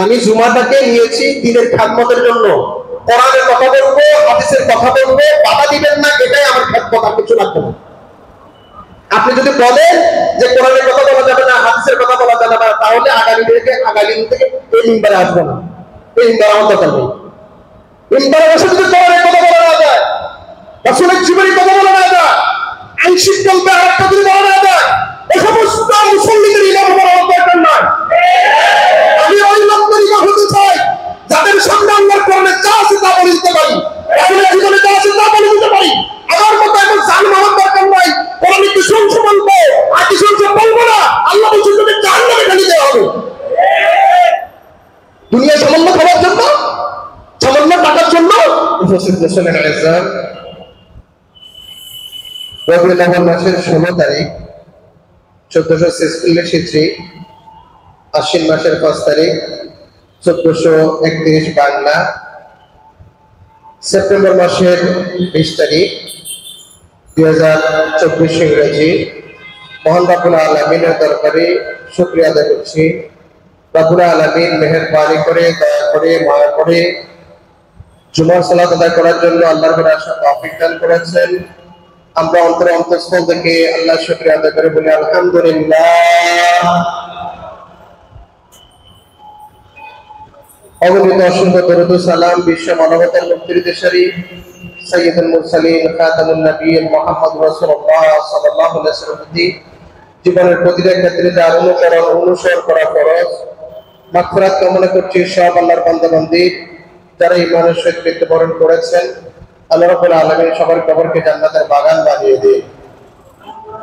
আমি জুমাটাকে নিয়েছি দিনের খাদমতের জন্য, কোরআনের কথা বলবো, হাদিসের কথা বলবো, বাধা দিবেন না, এটাই আমার খাদমত, আর কিছু লাগবে না। আপনি যদি বলেন যে কোরআনের কথা বলা যাবে না, হাদিসের কথা বলা যাবে না, তাহলে আগামী থেকে এই মিম্বারে আসবো না, এই মিম্বার আমার দরকার নেই। মিম্বারে বসে যদি কোরআনের কথা বলা না যায়, রাসূলের জীবনের কথা বলা না যায়, আংশিক বলবে আরেকটা যদি বলা না যায়, এই সমস্ত মুসল্লিদের ইমাম হওয়ার দরকার নয়। আমি ওই লোকদের ইমাম হতে চাই যাদের সামনে আল্লাহর কোরআনে যা আছে তা বলে দিতে পারি, রাসূলের জীবনে যা আছে তা বলে দিতে পারি। আমার মতো এখন জালেম হওয়ার দরকার নাই, কোরআনে কিছু অংশ বলবো আর কিছু অংশ বলবো না। আল্লাহ বলছেন তুমি জাহান্নামে ঢেলে দেওয়া হবে। দুনিয়া সামান্য খাওয়ার জন্য, সামান্য টাকার জন্য। রবিউল আউয়াল মাসের 16 তারিখ 1446 হিজরি, আশ্বিন মাসের 5 তারিখ 1431 বাংলা, সেপ্টেম্বর মাসের 20 তারিখ 2024 ইংরেজি। মহান রব্বুল আলামিনের দরবারে শুকরিয়া আদায় করছি। রব্বুল আলামিন মেহেরবানি করে, দয়া করে, মায়া করে জুমার সালাত আদায় করার জন্য আল্লাহর ঘরে আসার তৌফিক দান করেছেন। আমরা অন্তঃস্থল থেকে আল্লাহর শুকরিয়া আদায় করে বলি আলহামদুলিল্লাহ। অগণিত অসংখ্য দরুদ ও সালাম বিশ্ব মানবতার মুক্তির দেশারি সাইয়্যিদুল মুরসালিন খাতামুন নবিয়্যিন মুহাম্মদুর রাসূলুল্লাহ সাল্লাল্লাহু আলাইহি ওয়াসাল্লাম জীবনের প্রতিটা ক্ষেত্রে যার অনুসরণ করা ফরজ। মাগফিরাত কামনা করছি সব আল্লাহর বান্দা-বান্দী যারা ঈমানের সহিত মৃত্যুবরণ করেছেন। আল্লাহ রাব্বুল আলামিন সবার কবরকে জান্নাতের বাগান বানিয়ে দিন।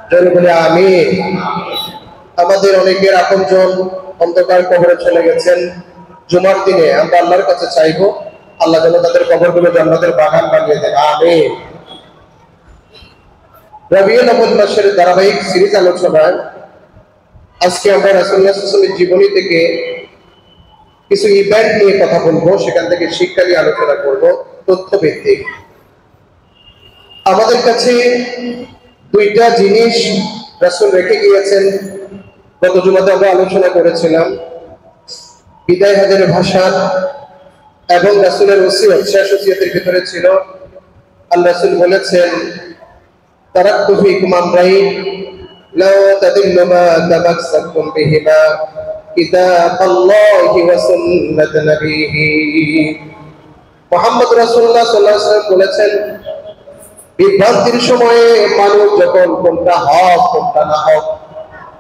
জোরে বলি আমিন। আমাদের অনেকের আপনজন অন্ধকার কবরে চলে গেছেন। জুমার দিনে আমরা আল্লাহর কাছে চাইবো আল্লাহ যেন তাদের কবরগুলো জান্নাতের বাগান বানিয়ে দেন, আমিন। রবিউল আউয়াল মাসের ধারাবাহিক সিরিজ আলোচনায় আজকে আমরা রাসূলুল্লাহ সাল্লাল্লাহু আলাইহি ওয়াসাল্লামের জীবনী থেকে কিছু ইভেন্ট নিয়ে কথা বলবো, সেখান থেকে শিক্ষা নিয়ে আলোচনা করব, তথ্য ভিত্তিক। আমাদের কাছে দুইটা জিনিস রাসূল রেখে গিয়েছেন, গত জুমাতে আমরা আলোচনা করেছিলাম। বিদায় হাজারের ভাষণ এবং রাসূলের ওসিয়ত, শেষ ওসিয়তের ভিতরে ছিল আল্লাহ রাসূল বলেছেন তারাকতু ফীকুম আমরাইন লা তাদিল্লু মা তামাসসাকতুম বিহিমা কিতাবাল্লাহি ওয়া সুন্নাত নবিহি। মুহাম্মদ রাসূলুল্লাহ সাল্লাল্লাহু আলাইহি ওয়াসাল্লাম বলেছেন বিভ্রান্তির সময়ে মানুষ যখন কোনটা হক কোনটা না হক,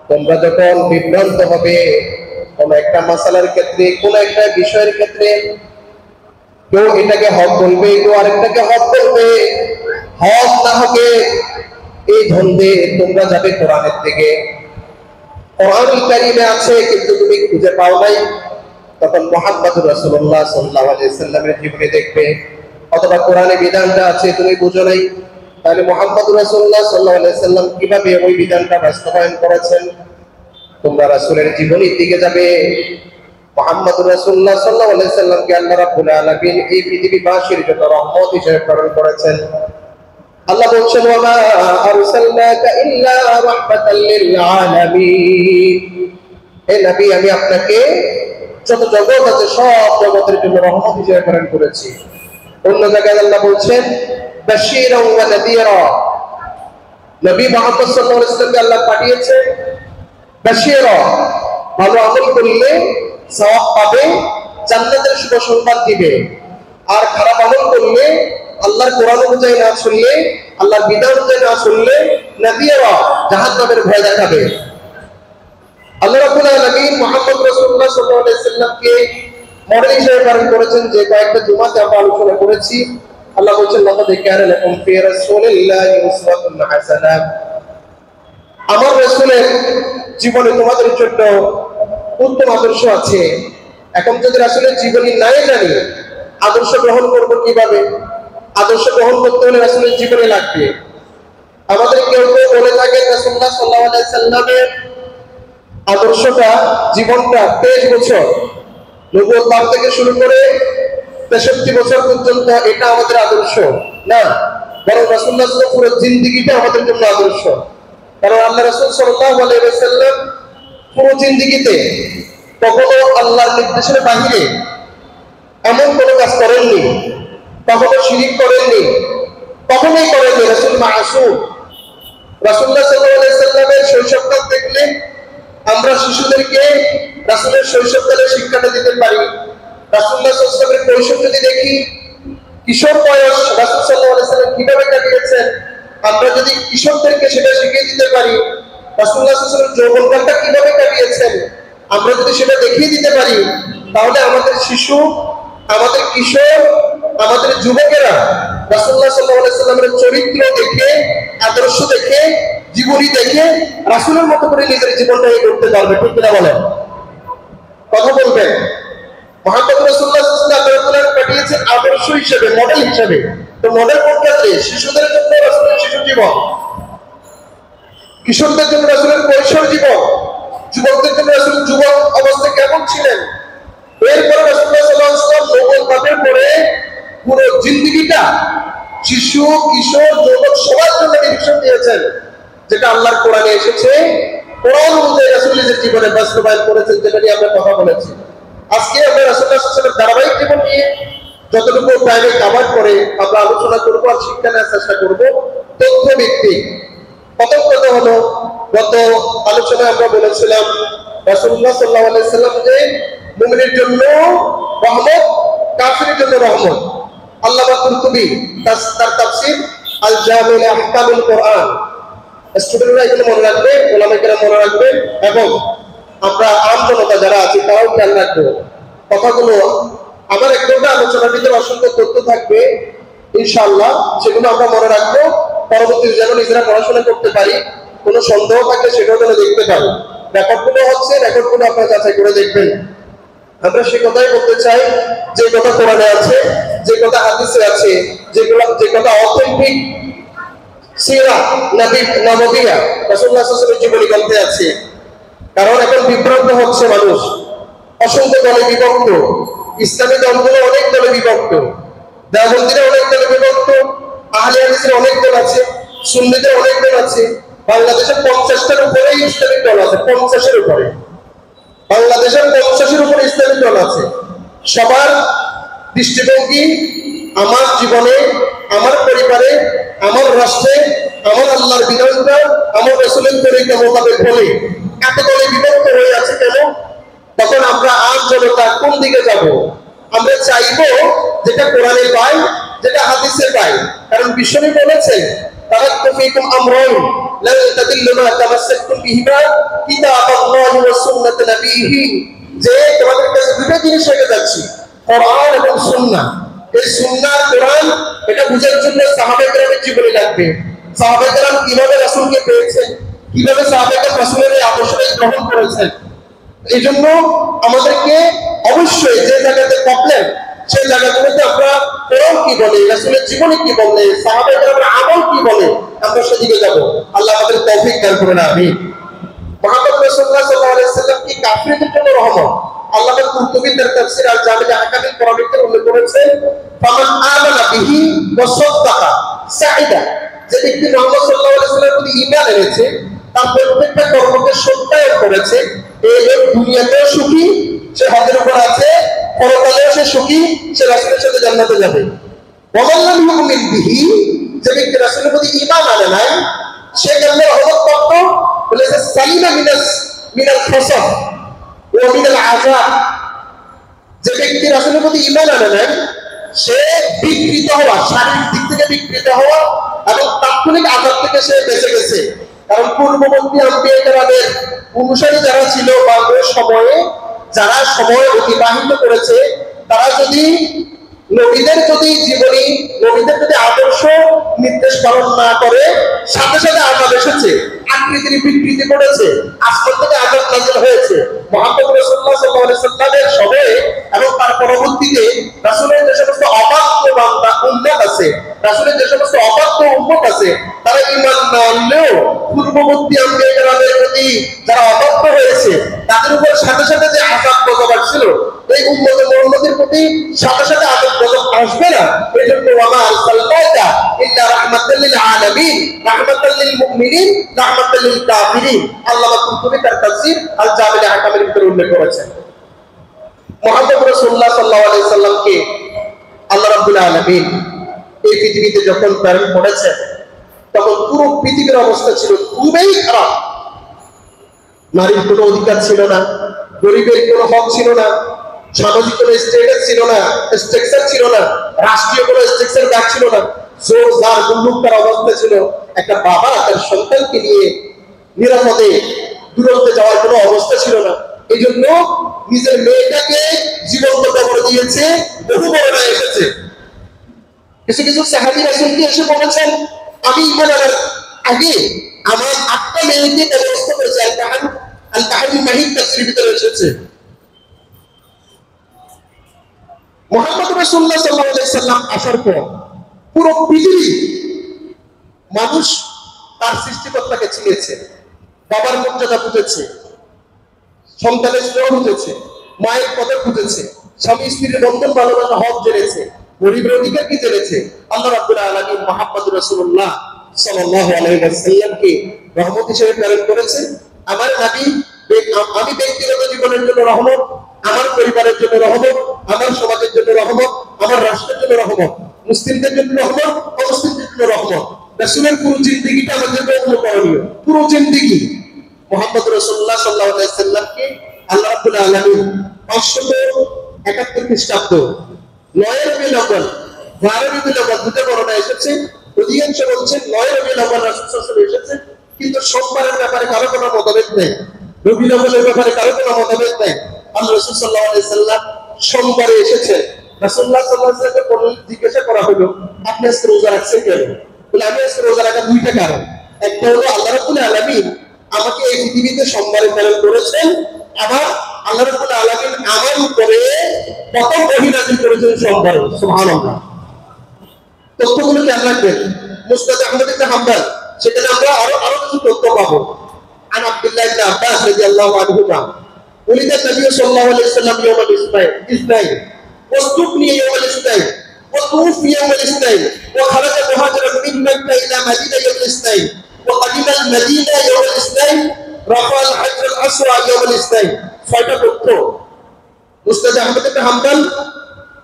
তোমরা যখন বিভ্রান্ত হবে কোন একটা মাসালার ক্ষেত্রে, কোন একটা বিষয়ের ক্ষেত্রে, কেউ এটাকে হক বলবে, কেউ আরেকটাকে হক বলবে, হক না হবে এই দ্বন্দ্বে তোমরা যাবে কোরআনের দিকে। কোরআনুল কারীমে আছে কিন্তু তুমি খুঁজে পাও নাই, তখন মুহাম্মদুর রাসূলুল্লাহ সাল্লাল্লাহু আলাইহি ওয়াসাল্লামের জীবনে দেখবে। অথবা কোরআনে বিধানটা আছে তুমি বুঝো নাই, তাহলে মুহাম্মদুর রাসূলুল্লাহ সাল্লাল্লাহু আলাইহি ওয়াসাল্লাম কিভাবে ওই বিধানটা বাস্তবায়ন করেছেন, তোমরা রাসূলের জীবনীর দিকে যাবে। মুহাম্মদুর রাসূলুল্লাহ সাল্লাল্লাহু আলাইহি ওয়াসাল্লামকে আল্লাহ রাব্বুল আলামিন এই পৃথিবীবাসীর জন্য রহমত হিসেবে প্রেরণ করেছেন। আল্লাহ বলছেন ওয়া মা আরসালনাকা ইল্লা রাহমাতাল লিল আলামিন। হে নবী, আমি আপনাকে যত জগৎ আছে সব জগতের জন্য রহমত হিসেবে প্রেরণ করেছি। অন্য জায়গায় আল্লাহ বলছেন বাশীরাও ওয়া নাযীরা। নবী মুহাম্মদ সাল্লাল্লাহু আলাইহি ওয়াসাল্লামকে আল্লাহ পাঠিয়েছে বাশীরা, ভালো আমল করলে সওয়াব পাবে, জান্নাতের শুভ সংবাদ দিবে। আর খারাপ আমল করলে, আল্লাহর কোরআন অনুযায়ী না চললে, আল্লাহর বিধান অনুযায়ী না চললে নাযীরা, জাহান্নামের ভয় দেখাবে। আল্লাহ রাব্বুল আলামিন মুহাম্মদ রাসূলুল্লাহ সাল্লাল্লাহু আলাইহি ওয়াসাল্লামকে মডেল হিসেবে প্রেরণ করেছেন, যে কয়েকটা জুমাতে আমরা আলোচনা করেছি। আল্লাহ বলেন লাকাদ কানা লাকুম ফি রাসূলিল্লাহি উসওয়াতুন হাসানাহ। আমার রাসূলের জীবনে তোমাদের জন্য উত্তম আদর্শ আছে। এখন যদি রাসূলের জীবনী নাই জানি, আদর্শ গ্রহণ করব কিভাবে? আদর্শ গ্রহণ করতে হলে রাসূলের জীবনী লাগবে। আমাদের কেউ কেউ বলে থাকেন রাসূলুল্লাহ সাল্লাল্লাহু আলাইহি সাল্লামের আদর্শটা, জীবনটা 23 বছর, নবুয়ত লাভ থেকে শুরু করে 63 বছর পর্যন্ত এটা আমাদের আদর্শ না, বরং রাসূলুল্লাহ সাল্লাল্লাহু পুরো জিন্দেগিটা আমাদের জন্য আদর্শ। কারণ আল্লাহ রাসূল সাল্লাল্লাহু আলাইহি ওয়াসাল্লাম পুরো জিন্দেগিতে কখনো আল্লাহর নির্দেশের বাহিরে এমন কোনো কাজ করেননি, কখনো শিরিক করেননি, কখনোই করেননি। রাসূল মাসুম। রাসূলুল্লাহ সাল্লাল্লাহু আলাইহি সাল্লামের শৈশবকাল দেখলে আমরা শিশুদেরকে রাসূলের শৈশবকালের শিক্ষাটা দিতে পারি। রাসূলুল্লাহ সাল্লাল্লাহু আলাইহি সাল্লামের কৈশোর যদি দেখি, কিশোর বয়স রাসূল সাল্লাল্লাহু আলাইহি সাল্লাম কিভাবে কাটিয়েছেন, আমরা যদি কিশোরদেরকে সেটা শিখিয়ে দিতে পারি। রাসূলুল্লাহ সাল্লাল্লাহু আলাইহি সাল্লাম যৌবনকালটা কিভাবে কাটিয়েছেন আমরা যদি সেটা দেখিয়ে দিতে পারি, তাহলে আমাদের শিশু, আমাদের কিশোর, আমাদের যুবকেরা রাসূলুল্লাহ সাল্লাল্লাহু আলাইহি সাল্লামের চরিত্র দেখে, আদর্শ দেখে, জীবনী দেখে রাসূলের মতো করে নিজের জীবনটা করতে পারবে। ঠিক কিনা বলেন? কথা বলবেন। মুহাম্মদ রাসূলুল্লাহ সাল্লাল্লাহু আলাইহি ওয়াসাল্লাম পাঠিয়েছেন আদর্শ হিসেবে, মডেল হিসেবে। তো মডেল কোনটা? শিশুদের জন্য রাসূলের শিশু জীবন, কিশোরদের জন্য রাসূলের কৈশোর জীবন, যুবকদের জন্য রাসূল যুবক অবস্থায় কেমন ছিলেন। এরপরে রাসূলুল্লাহ সাল্লাল্লাহু আলাইহি ওয়াসাল্লাম নবুয়তের পরে পুরো জিন্দেগিটা শিশু, কিশোর, যুবক সবার জন্য নির্দেশন দিয়েছেন, যেটা আল্লাহর কোরআনে এসেছে। কোরআন অনুযায়ী রাসূল নিজের জীবনে বাস্তবায়ন করেছেন, যেটা নিয়ে আমরা কথা বলেছি। আজকে আমরা রাসূলুল্লাহ সাল্লাল্লাহু আলাইহি ওয়াসাল্লামের ধারাবাহিক জীবন নিয়ে যতটুকু টাইমে কভার করে আমরা আলোচনা করব আর শিক্ষা নেওয়ার চেষ্টা করব তথ্য ভিত্তিক। প্রথম কথা হলো, গত আলোচনায় আমরা বলেছিলাম রাসূলুল্লাহ সাল্লাল্লাহু আলাইহি ওয়াসাল্লাম যে মুমিনের জন্য রহমত, কাফিরের জন্য রহমত। আল্লামা কুরতুবী তার তাফসীর আল জামি' লি আহকামিল কোরআন, স্টুডেন্টরা এগুলো মনে রাখবে, ওলামায়ে কেরাম মনে রাখবে, এবং আমরা আম জনতা যারা আছি তারাও খেয়াল রাখবো কথাগুলো। আমার এক ঘন্টা আলোচনার ভিতরে অসংখ্য তথ্য থাকবে ইনশাআল্লাহ, সেগুলো আমরা মনে রাখবো, পরবর্তীতে যেন নিজেরা পড়াশোনা করতে পারি। কোনো সন্দেহ থাকলে সেটাও যেন দেখতে পারি। রেকর্ডগুলো হচ্ছে, রেকর্ডগুলো আপনারা যাচাই করে দেখবেন। আমরা সে কথাই বলতে চাই, যে কথা কোরআনে আছে, যে কথা হাদিসে আছে, যে কথা অথেন্টিক সিরা নববিয়া রাসূলুল্লাহ সাল্লাল্লাহু আলাইহি ওয়াসাল্লামের জীবনী গ্রন্থে আছে। কারণ এখন বিভ্রান্ত হচ্ছে মানুষ, অসংখ্য দলে বিভক্ত, ইসলামী দলগুলো অনেক দলে বিভক্ত, দেওবন্দিরা অনেক দলে বিভক্ত, আহলে হাদিসের অনেক দল আছে, সুন্নিদের অনেক দল আছে। বাংলাদেশে 50টার উপরে ইসলামিক দল আছে, 50-এর উপরে। বাংলাদেশের 50-এর উপরে ইসলামিক দল আছে। সবার দৃষ্টিভঙ্গি আমার জীবনে, আমার পরিবারে, আমার রাষ্ট্রে, আমার আল্লাহর বিধানটা, আমার রাসূলের তরিকা মোতাবেক বলে এত দলে বিভক্ত হয়ে আছে কেন? তখন আমরা আম জনতা কোন দিকে যাব? আমরা চাইবো যেটা কোরআনে পাই, যেটা হাদিসে পাই। কারণ বিশ্বনবী বলেছেন, তারাক্তু ফীকুম আমরাইন লান তাদিল্লু মা তামাসসাকতুম বিহিমা কিতাবাল্লাহি ওয়া সুন্নাত নবিহি, যে তোমাদের কাছে দুটো জিনিস রেখে যাচ্ছি, কোরআন এবং সুন্নাহ। এই সুন্নাহ কোরআন এটা বুঝার জন্য সাহাবায়ে কেরামের জীবনী লাগবে। সাহাবায়ে কেরাম কিভাবে রাসূলকে পেয়েছেন, কিভাবে সাহাবায়ে কেরাম রাসূলের এই আদর্শকে গ্রহণ করেছেন। এই জন্য আমাদেরকে অবশ্যই যে জায়গাতে প্রবলেম, সেই জায়গাগুলোতে আমরা কোরআন কি বলে, রাসূলের জীবনী কি বলে, সাহাবায়ে কেরামের আমল কি বলে, আমরা সেদিকে যাব। আল্লাহ আমাদের তৌফিক দান করুন, আমিন। মুহাম্মদ রাসূলুল্লাহ সাল্লাল্লাহু আলাইহি ওয়াসাল্লাম কি কাফিরদের জন্য রহমত? আল্লামা কুরতুবী তার তাফসীর আল জামি' লি আহকামিল কোরআনে উল্লেখ করেছেন, ফামান আমানা বিহি ওয়া সাদ্দাকা সাইদা, যে ব্যক্তি মুহাম্মদ সাল্লাল্লাহু আলাইহি ওয়াসাল্লামের প্রতি ঈমান এনেছে, তার প্রত্যেকটা কর্মকে সত্যায়ন করেছে, এই লোক দুনিয়াতেও সুখী, সে হকের উপর আছে, পরকালেও সে সুখী, সে রাসূলের সাথে জান্নাতে যাবে। ওয়া মান লাম ইউমিন বিহি, যে ব্যক্তি রাসূলের প্রতি ঈমান আনে নাই, সে কেমনে রহমত প্রাপ্ত? বলেছে সালিমা মিনাল খসফ ওয়া মিনাল আযাব, যে ব্যক্তি রাসূলের প্রতি ঈমান আনে নাই, সে বিকৃত হওয়া, শারীরিক দিক থেকে বিকৃত হওয়া এবং তাৎক্ষণিক আযাব থেকে সে বেঁচে গেছে। কারণ পূর্ববর্তী আম্বিয়া কেরামের অনুসারী যারা ছিল বা ওই সময়ে যারা সময় অতিবাহিত করেছে, তারা যদি নবীদের যদি জীবনী, নবীদের যদি আদর্শ নির্দেশ পালন না করে, সাথে সাথে আযাব এসেছে, আকৃতির বিকৃতি করেছে, আসমান থেকে আযাব নাযিল হয়েছে। মুহাম্মদ রাসূলুল্লাহ সাল্লাল্লাহু আলাইহি ওয়াসাল্লামের সময়ে এবং তার পরবর্তীতে রাসূলের যে সমস্ত অবাধ্য বান্দা উম্মত আছে, রাসূলের যে সমস্ত অবাধ্য উম্মত আছে, তারা ঈমান না আনলেও পূর্ববর্তী আম্বিয়া কেরামের প্রতি যারা অবাধ্য হয়েছে, তাদের উপর সাথে সাথে যে আযাব গজব ছিল, এই উম্মতে মুহাম্মাদের প্রতি সাথে সাথে আযাব গজব আসবে না। এজন্য ওয়ামা আরসালনাকা ইল্লা রাহমাতাল লিল আলামিন, রাহমাতাল লিল মুমিনিন, রাহমাতাল লিল কাফিরিন। আল্লামা কুরতুবী তার তাফসীর আল জামি' লি আহকামিল ভিতরে উল্লেখ করেছেন। মুহাম্মদ রাসূলুল্লাহ সাল্লাল্লাহু আলাইহি সাল্লামকে আল্লাহ রাব্বুল আলামিন এই পৃথিবীতে যখন প্রেরণ করেছেন তখন পুরো পৃথিবীর অবস্থা ছিল খুবই খারাপ। নারীর কোনো অধিকার ছিল না, গরিবের কোনো হক ছিল না, সামাজিক কোনো স্ট্যাটাস ছিল না, স্ট্রাকচার ছিল না, রাষ্ট্রীয় কোনো স্ট্রাকচার ব্যাগ ছিল না। জোর জার গুন্ডুকার অবস্থা ছিল। একটা বাবা তার সন্তানকে নিয়ে নিরাপদে দূরত্বে যাওয়ার কোনো অবস্থা ছিল না। এই জন্য নিজের মেয়েটাকে জীবন্ত কবর দিয়েছে। বহু বর্ণনা এসেছে, কিছু কিছু সাহাবী রাসূলকে এসে বলেছেন, আমি ঈমান আনার আগে আমার 8টা মেয়েকে ব্যবস্থা করেছে। আল-কাহানি মাহিদ তাফসীরের ভিতরে এসেছে। মুহাম্মদ রাসূলুল্লাহ সাল্লাল্লাহু আলাইহি সাল্লাম আসার পর পুরো পৃথিবী মানুষ তার সৃষ্টিকর্তাকে চিনেছে, বাবার মর্যাদা বুঝেছে, সন্তানের স্নেহ বুঝেছে, মায়ের কদর বুঝেছে, স্বামী স্ত্রীর বন্ধন ভালোবাসা হক জেনেছে, গরিবের অধিকার কি জেনেছে। আল্লাহ রাব্বুল আলামিন মুহাম্মদ রাসূলুল্লাহ সাল্লাল্লাহু আলাইহি ওয়াসাল্লামকে রহমত হিসেবে প্রেরণ করেছেন। আমার নবী, আমি ব্যক্তিগত জীবনের জন্য রহমত, আমার পরিবারের জন্য রহমত, আমার সমাজের জন্য রহমত, আমার রাষ্ট্রের জন্য রহমত, মুসলিমদের জন্য রহমত, অমুসলিমদের জন্য রহমত। রাসূলের পুরো জিন্দেগিটা আমাদের জন্য অনুকরণীয়। পুরো জিন্দেগি মুহাম্মদ রাসূলুল্লাহ সাল্লাল্লাহু আলাইহি ওয়াসাল্লামকে আল্লাহ রাব্বুল আলামিন 571 খ্রিস্টাব্দ 9 রবিউল আউয়াল 12 রবিউল আউয়াল দুটো বর্ণনা এসেছে। অধিকাংশ বলছেন 9 রবিউল আউয়াল রাসূল সাল্লাল্লাহু আলাইহি ওয়াসাল্লাম এসেছে, কিন্তু সোমবারের ব্যাপারে কারো কোনো মতভেদ নেই, রবিউল আউয়ালের ব্যাপারে কারো কোনো মতভেদ নেই। আল্লাহ রাসূল সাল্লাল্লাহু আলাইহি ওয়াসাল্লাম সোমবারে এসেছেন। রাসূলুল্লাহ সাল্লাল্লাহু আলাইহি ওয়াসাল্লামকে জিজ্ঞাসা করা হলো, আপনি আজকে রোজা রাখছেন কেন? বলে, আমি আজকে রোজা রাখার দুইটা কারণ। একটা হলো আল্লাহ রাব্বুল আলামিন আমাকে এই পৃথিবীতে সোমবারে প্রেরণ করেছেন, আবার আল্লাহ রাব্বুল আলামিন আমার উপরে প্রথম ওহী নাযিল করেছেন সোমবারে। সুবহানাল্লাহ। তথ্যগুলো খেয়াল রাখবেন। মুসনাদ আহমদ ইবনে হাম্বল, সেখানে আমরা আরো কিছু তথ্য পাবো। আন আব্দুল্লাহ ইবনে আব্বাস রাদিয়াল্লাহু আনহুমা ولد النبي صلى الله عليه وسلم يوم الاثنين واستثني يوم الاثنين وتوفي يوم الاثنين وخرج مهاجرا من مكة إلى مدينة يوم الاثنين وقدم المدينة يوم الاثنين رفع الحجر الأسود يوم الاثنين. ছয়টা তথ্য। মুসনাদ আহমদ ইবনে হাম্বল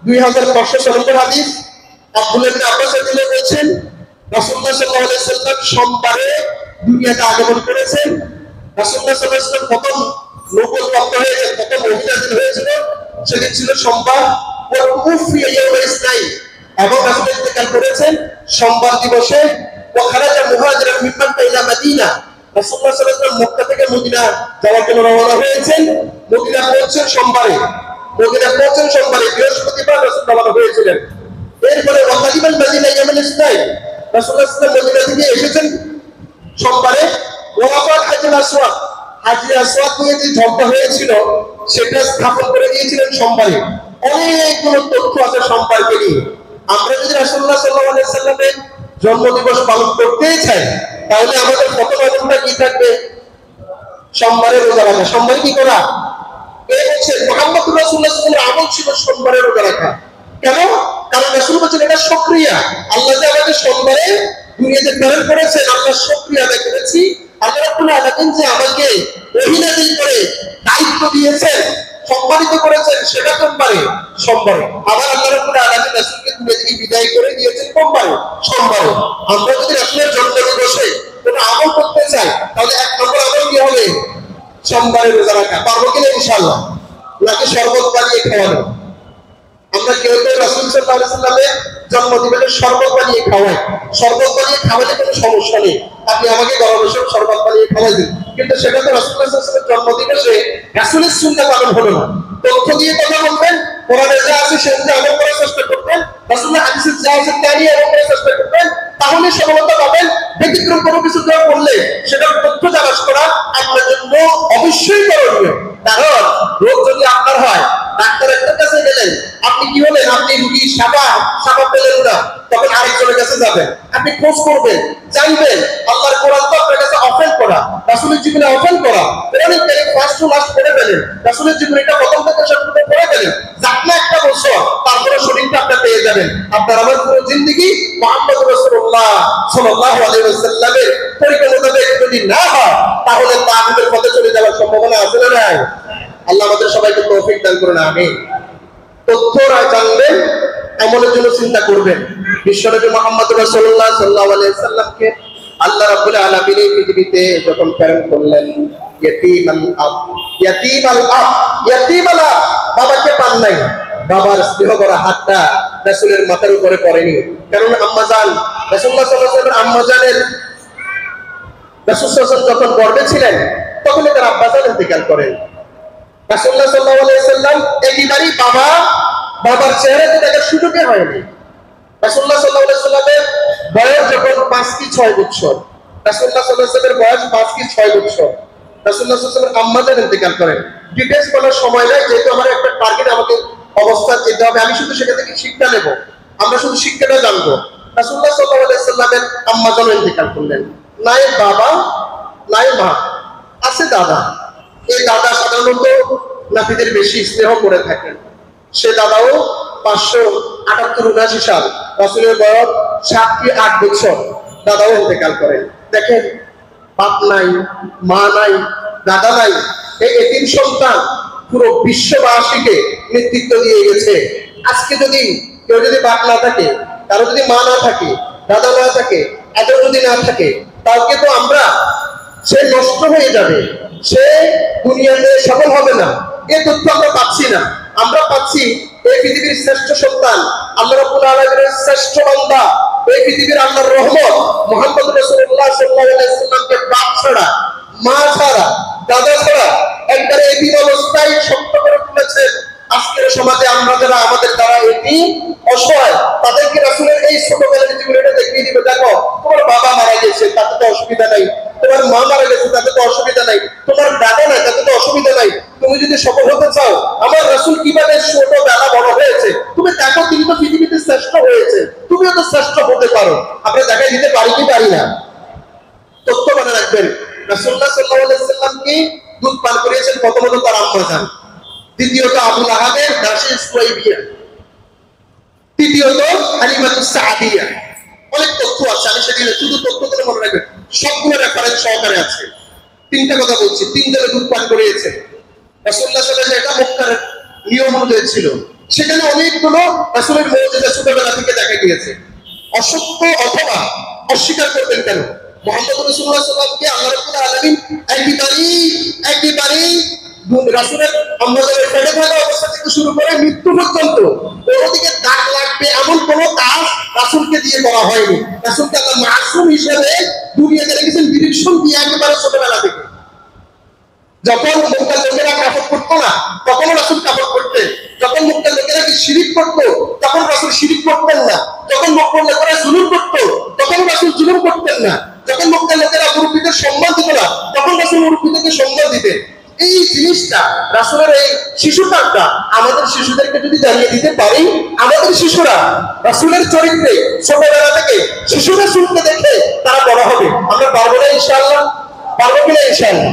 2500 নম্বর হাদিস। আব্দুল্লাহ ইবনে আব্বাস রাদিয়াল্লাহু আনহু বলেছেন, রাসূলুল্লাহ সাল্লাল্লাহু আলাইহি ওয়াসাল্লাম সোমবারে দুনিয়াতে আগমন করেছেন। রাসূলুল্লাহ সাল্লাল্লাহু আলাইহি ওয়াসাল্লাম প্রথম নবুয়ত প্রাপ্ত হয়েছে, প্রথম ওহী নাযিল হয়েছিল, সেদিন ছিল সোমবার। এবং রাসূল ইন্তেকাল করেছেন সোমবার দিবসে। ওয়াখারাজা মুহাজিরান মিন মাক্কা ইলা মাদিনা, রাসূলুল্লাহ সাল্লাল্লাহু আলাইহি ওয়াসাল্লাম মক্কা থেকে মদিনা যাওয়ার জন্য রওনা হয়েছেন। মদিনা পৌঁছেন সোমবারে, বৃহস্পতিবার রাসূল রওনা হয়েছিলেন। এরপরে ওয়াকাদিমাল মাদিনা ইয়াউমুল ইসনাইন, রাসূলুল্লাহ সাল্লাল্লাহু আলাইহি ওয়াসাল্লাম মদিনা থেকে এসেছেন সোমবারে। ওয়াফাত হাজরুল আসওয়াদ, হাজরে আসওয়াদ নিয়ে যে ঝগড়া হয়েছিল সেটা স্থাপন করে দিয়েছিলেন সোমবারে। অনেকগুলো তথ্য আছে সোমবারকে নিয়ে। আমরা যদি রাসূলুল্লাহ সাল্লাল্লাহু আলাইহি ওয়াসাল্লামের জন্মদিবস পালন করতেই চাই, তাহলে আমাদের প্রথম আমলটা কি থাকবে? সোমবারে রোজা রাখা। সোমবারে কি করা? এই হচ্ছে মুহাম্মদ রাসূলুল্লাহ সাল্লাল্লাহু আলাইহি ওয়াসাল্লামের আমল ছিল সোমবারে রোজা রাখা। কেন? কারণ রাসূল বলেছেন এটা শুকরিয়া। আল্লাহ যে আমাদের সোমবারে দুনিয়াতে প্রেরণ করেছেন, আমরা শুকরিয়া আদায় করেছি। আল্লাহ রাব্বুল আলামিন যে আমাকে ওহী নাযিল করে দায়িত্ব দিয়েছেন, সম্মানিত করেছেন, সেটা সোমবারে। আবার আল্লাহ রাব্বুল আলামিন রাসূলকে দুনিয়া থেকে বিদায় করে দিয়েছেন সোমবারে। আমরা যদি রাসূলের জন্মদিবসে কোনো আমল করতে চাই, তাহলে এক নম্বর আমল কি হবে? সোমবারে রোজা রাখা। পারবো কিনা ইনশাআল্লাহ? নাকি শরবত বানিয়ে খাওয়ানো? আমরা কেউ কেউ রাসূল সাল্লাল্লাহু আলাইহি ওয়াসাল্লামের জন্মদিবসে শরবত বানিয়ে খাওয়াই। শরবত বানিয়ে খাওয়ালে কোনো সমস্যা নেই, আপনি আমাকে গরমের সময় শরবত বানিয়ে খাওয়াই দিন। কিন্তু সেটা তো রাসূলুল্লাহ সাল্লাল্লাহু আলাইহি ওয়াসাল্লামের জন্মদিবসে রাসূলের সুন্নাহ পালন হলো না। তথ্য দিয়ে কথা বলবেন, কোরআনে যা আছে সে অনুযায়ী আমল করার চেষ্টা করবেন, রাসূলুল্লাহ হাদিসে যা আছে তা নিয়ে আমল করার চেষ্টা করবেন, তাহলে সফলতা পাবেন। ব্যতিক্রম কোনো কিছু দেওয়া করলে সেটার তথ্য জানাস করা আপনার জন্য অবশ্যই করণীয়। কারণ রোগ যদি আপনার হয়, ডাক্তারের কাছে গেলেন, আপনি কি হলেন? আপনি রোগী সাবা পেলেন না, তখন আরেকজনের কাছে যাবেন, আপনি খোঁজ করবেন, জানবেন। আল্লাহর কোরআন তো আপনার কাছে অফেন করা, রাসূলের জীবনে অফেন করা, কোরআনের তারিখ ফার্স্ট টু লাস্ট পড়ে ফেলেন, রাসূলের জীবনে এটা প্রথম থেকে শেষ পর্যন্ত পড়ে ফেলেন। যাকনা একটা বছর, তারপরে শরীরটা আপনি পেয়ে যাবেন। আপনার আমার পুরো জিন্দেগি মুহাম্মদ রাসূলুল্লাহ সাল্লাল্লাহু আলাইহি ওয়াসাল্লামের তরিকা মোতাবেক যদি না হয়, তাহলে তাগুতের পথে চলে যাওয়ার সম্ভাবনা আছে না নাই? আল্লাহ আমাদের সবাইকে তৌফিক দান করুন, আমিন। তথ্য জানবেন এমনের জন্য চিন্তা করবেন। বিশ্বনবী মুহাম্মদ রাসূলুল্লাহ সাল্লাল্লাহু আলাইহি সাল্লামকে আল্লাহ রাব্বুল আলামিন এই পৃথিবীতে যখন প্রেরণ করলেন, ইয়াতীমাল আব, বাবাকে পান নাই, বাবার স্নেহ করা হাতটা রাসূলের মাথার উপরে পড়েনি। কারণ আম্মাজান রাসূলুল্লাহ সাল্লাল্লাহু আলাইহি ওয়াসাল্লাম আম্মাজানের রাসূল সাল্লাল্লাহু আলাইহি ওয়াসাল্লাম যখন গর্ভে ছিলেন তখন তার আব্বাজান ইন্তেকাল করেন। রাসূলুল্লাহ সাল্লাল্লাহু আলাইহি ওয়াসাল্লাম একেবারেই বাবার চেহারাতে দেখার সুযোগই হয়নি। রাসূলুল্লাহ সাল্লাল্লাহু আলাইহি ওয়াসাল্লামের বয়স যখন 5 কি 6 বছর, রাসূলুল্লাহ সাল্লাল্লাহু আলাইহি ওয়াসাল্লামের বয়স 5 কি 6 বছর, রাসূলুল্লাহ সাল্লাল্লাহু আলাইহি ওয়াসাল্লাম আম্মাজান ইন্তেকাল করেন। ডিটেইলস বলার সময় নাই, যেহেতু আমার একটা টার্গেট, আমাকে অবস্থা যেতে হবে, আমি শুধু সেখান থেকে শিক্ষা নেব, আমরা শুধু শিক্ষাটা জানবো। রাসূলুল্লাহ সাল্লাল্লাহু আলাইহি ওয়াসাল্লামের আম্মাজান ইন্তেকাল করলেন, নাই বাবা নাই মা, আছে দাদা। এই দাদা সাধারণত নাতিদের বেশি স্নেহ করে থাকেন। সে দাদাও 578-79 সাল, রাসূলের বয়স 7 কি 8 বছর, দাদাও ইন্তেকাল করেন। দেখেন, বাপ নাই, মা নাই, দাদা নাই, এই এতিম সন্তান পুরো বিশ্ববাসীকে নেতৃত্ব দিয়ে গেছে। আজকে যদি কেউ যদি বাপ না থাকে, কারো যদি মা না থাকে, দাদা না থাকে, এত যদি না থাকে, তাকে তো আমরা, সে নষ্ট হয়ে যাবে, সে দুনিয়াতে সফল হবে না। এই তথ্য আমরা পাচ্ছি না। আমরা পাচ্ছি এই পৃথিবীর শ্রেষ্ঠ সন্তান, আল্লাহ রাব্বুল আলামিনের শ্রেষ্ঠ বান্দা, এই পৃথিবীর আল্লাহর রহমত মুহাম্মদ রাসূলুল্লাহ সাল্লাল্লাহু আলাইহি ওয়াসাল্লামকে বাপ ছাড়া, মা ছাড়া, দাদা ছাড়া একবারে এতিম অবস্থায় শক্ত করে তুলেছেন। আজকের সমাজে আমরা যারা আমাদের দ্বারা এতিম অসহায়, তাদেরকে রাসূলের এই ছোটবেলার জীবনটা দেখিয়ে দিবে, দেখো তোমার বাবা মারা গেছে, তাতে তো অসুবিধা নাই, তোমার মা মারা গেছে, তাতে তো অসুবিধা নাই, তোমার দাদা নাই, তাতে তো অসুবিধা নাই। তুমি যদি সফল হতে চাও, আমার রাসূল কিভাবে ছোটবেলা বড় হয়েছে, তুমি দেখো, তিনি তো পৃথিবীতে শ্রেষ্ঠ হয়েছে, তুমিও তো শ্রেষ্ঠ হতে পারো। আমরা দেখাই দিতে পারি কি পারি না? তথ্য মনে রাখবেন, রাসূলুল্লাহ সাল্লাল্লাহু আলাইহি ওয়াসাল্লামকে দুধ পান করিয়েছেন প্রথমত তার আম্মাজান, দ্বিতীয়ত আবু লাহাবের দাসী সুয়াইবিয়া, তৃতীয়ত হালিমাতুস সাদিয়া। অনেক তথ্য আছে, আমি সেগুলো শুধু তথ্যগুলো মনে রাখবেন, সবগুলো রেফারেন্স সহকারে আছে। তিনটা কথা বলছি, তিনজনে দুধ পান করিয়েছে রাসূলুল্লাহ সাল্লাল্লাহু আলাইহি ওয়াসাল্লাম। এটা মক্কার নিয়ম অনুযায়ী ছিল। সেখানে অনেকগুলো রাসূলের মুজিজা ছোটবেলা থেকে দেখা গিয়েছে। অসত্য অথবা অস্বীকার করবেন কেন? মুহাম্মদ রাসূলুল্লাহ সাল্লাল্লাহু আলাইহি ওয়াসাল্লামকে আল্লাহ রাব্বুল আলামিন একেবারেই রাসূলের আম্মাজানের পেটে থাকা অবস্থা থেকে শুরু করে মৃত্যু পর্যন্ত ওদিকে দাগ লাগবে এমন কোনো কাজ রাসূলকে দিয়ে করা হয়নি। রাসূলকে আল্লাহ মাসুম হিসেবে দুনিয়াতে রেখেছেন ডিরেকশন দিয়ে একেবারে ছোটবেলা থেকে। যখন মক্কার লোকেরা কাফর করতো না, তখন রাসূল কাফর করতেন। যখন মক্কার লোকেরা কি শিরিক করতো, তখন রাসূল শিরিক করতেন না। যখন মক্কার লোকেরা জুলুম করতো, তখন রাসূল জুলুম করতেন না। যখন মক্কার লোকেরা মুরব্বিদের সম্মান দিত না, তখন রাসূল মুরব্বিদেরকে সম্মান দিতেন। এই জিনিসটা রাসূলের এই শিশুকালটা আমাদের শিশুদেরকে যদি জানিয়ে দিতে পারি, আমাদের শিশুরা রাসূলের চরিত্রে ছোটবেলা থেকে শিশুরা শুনতে দেখে তারা বড় হবে। আমরা পারবো না ইনশাআল্লাহ? পারবো কিনা ইনশাআল্লাহ?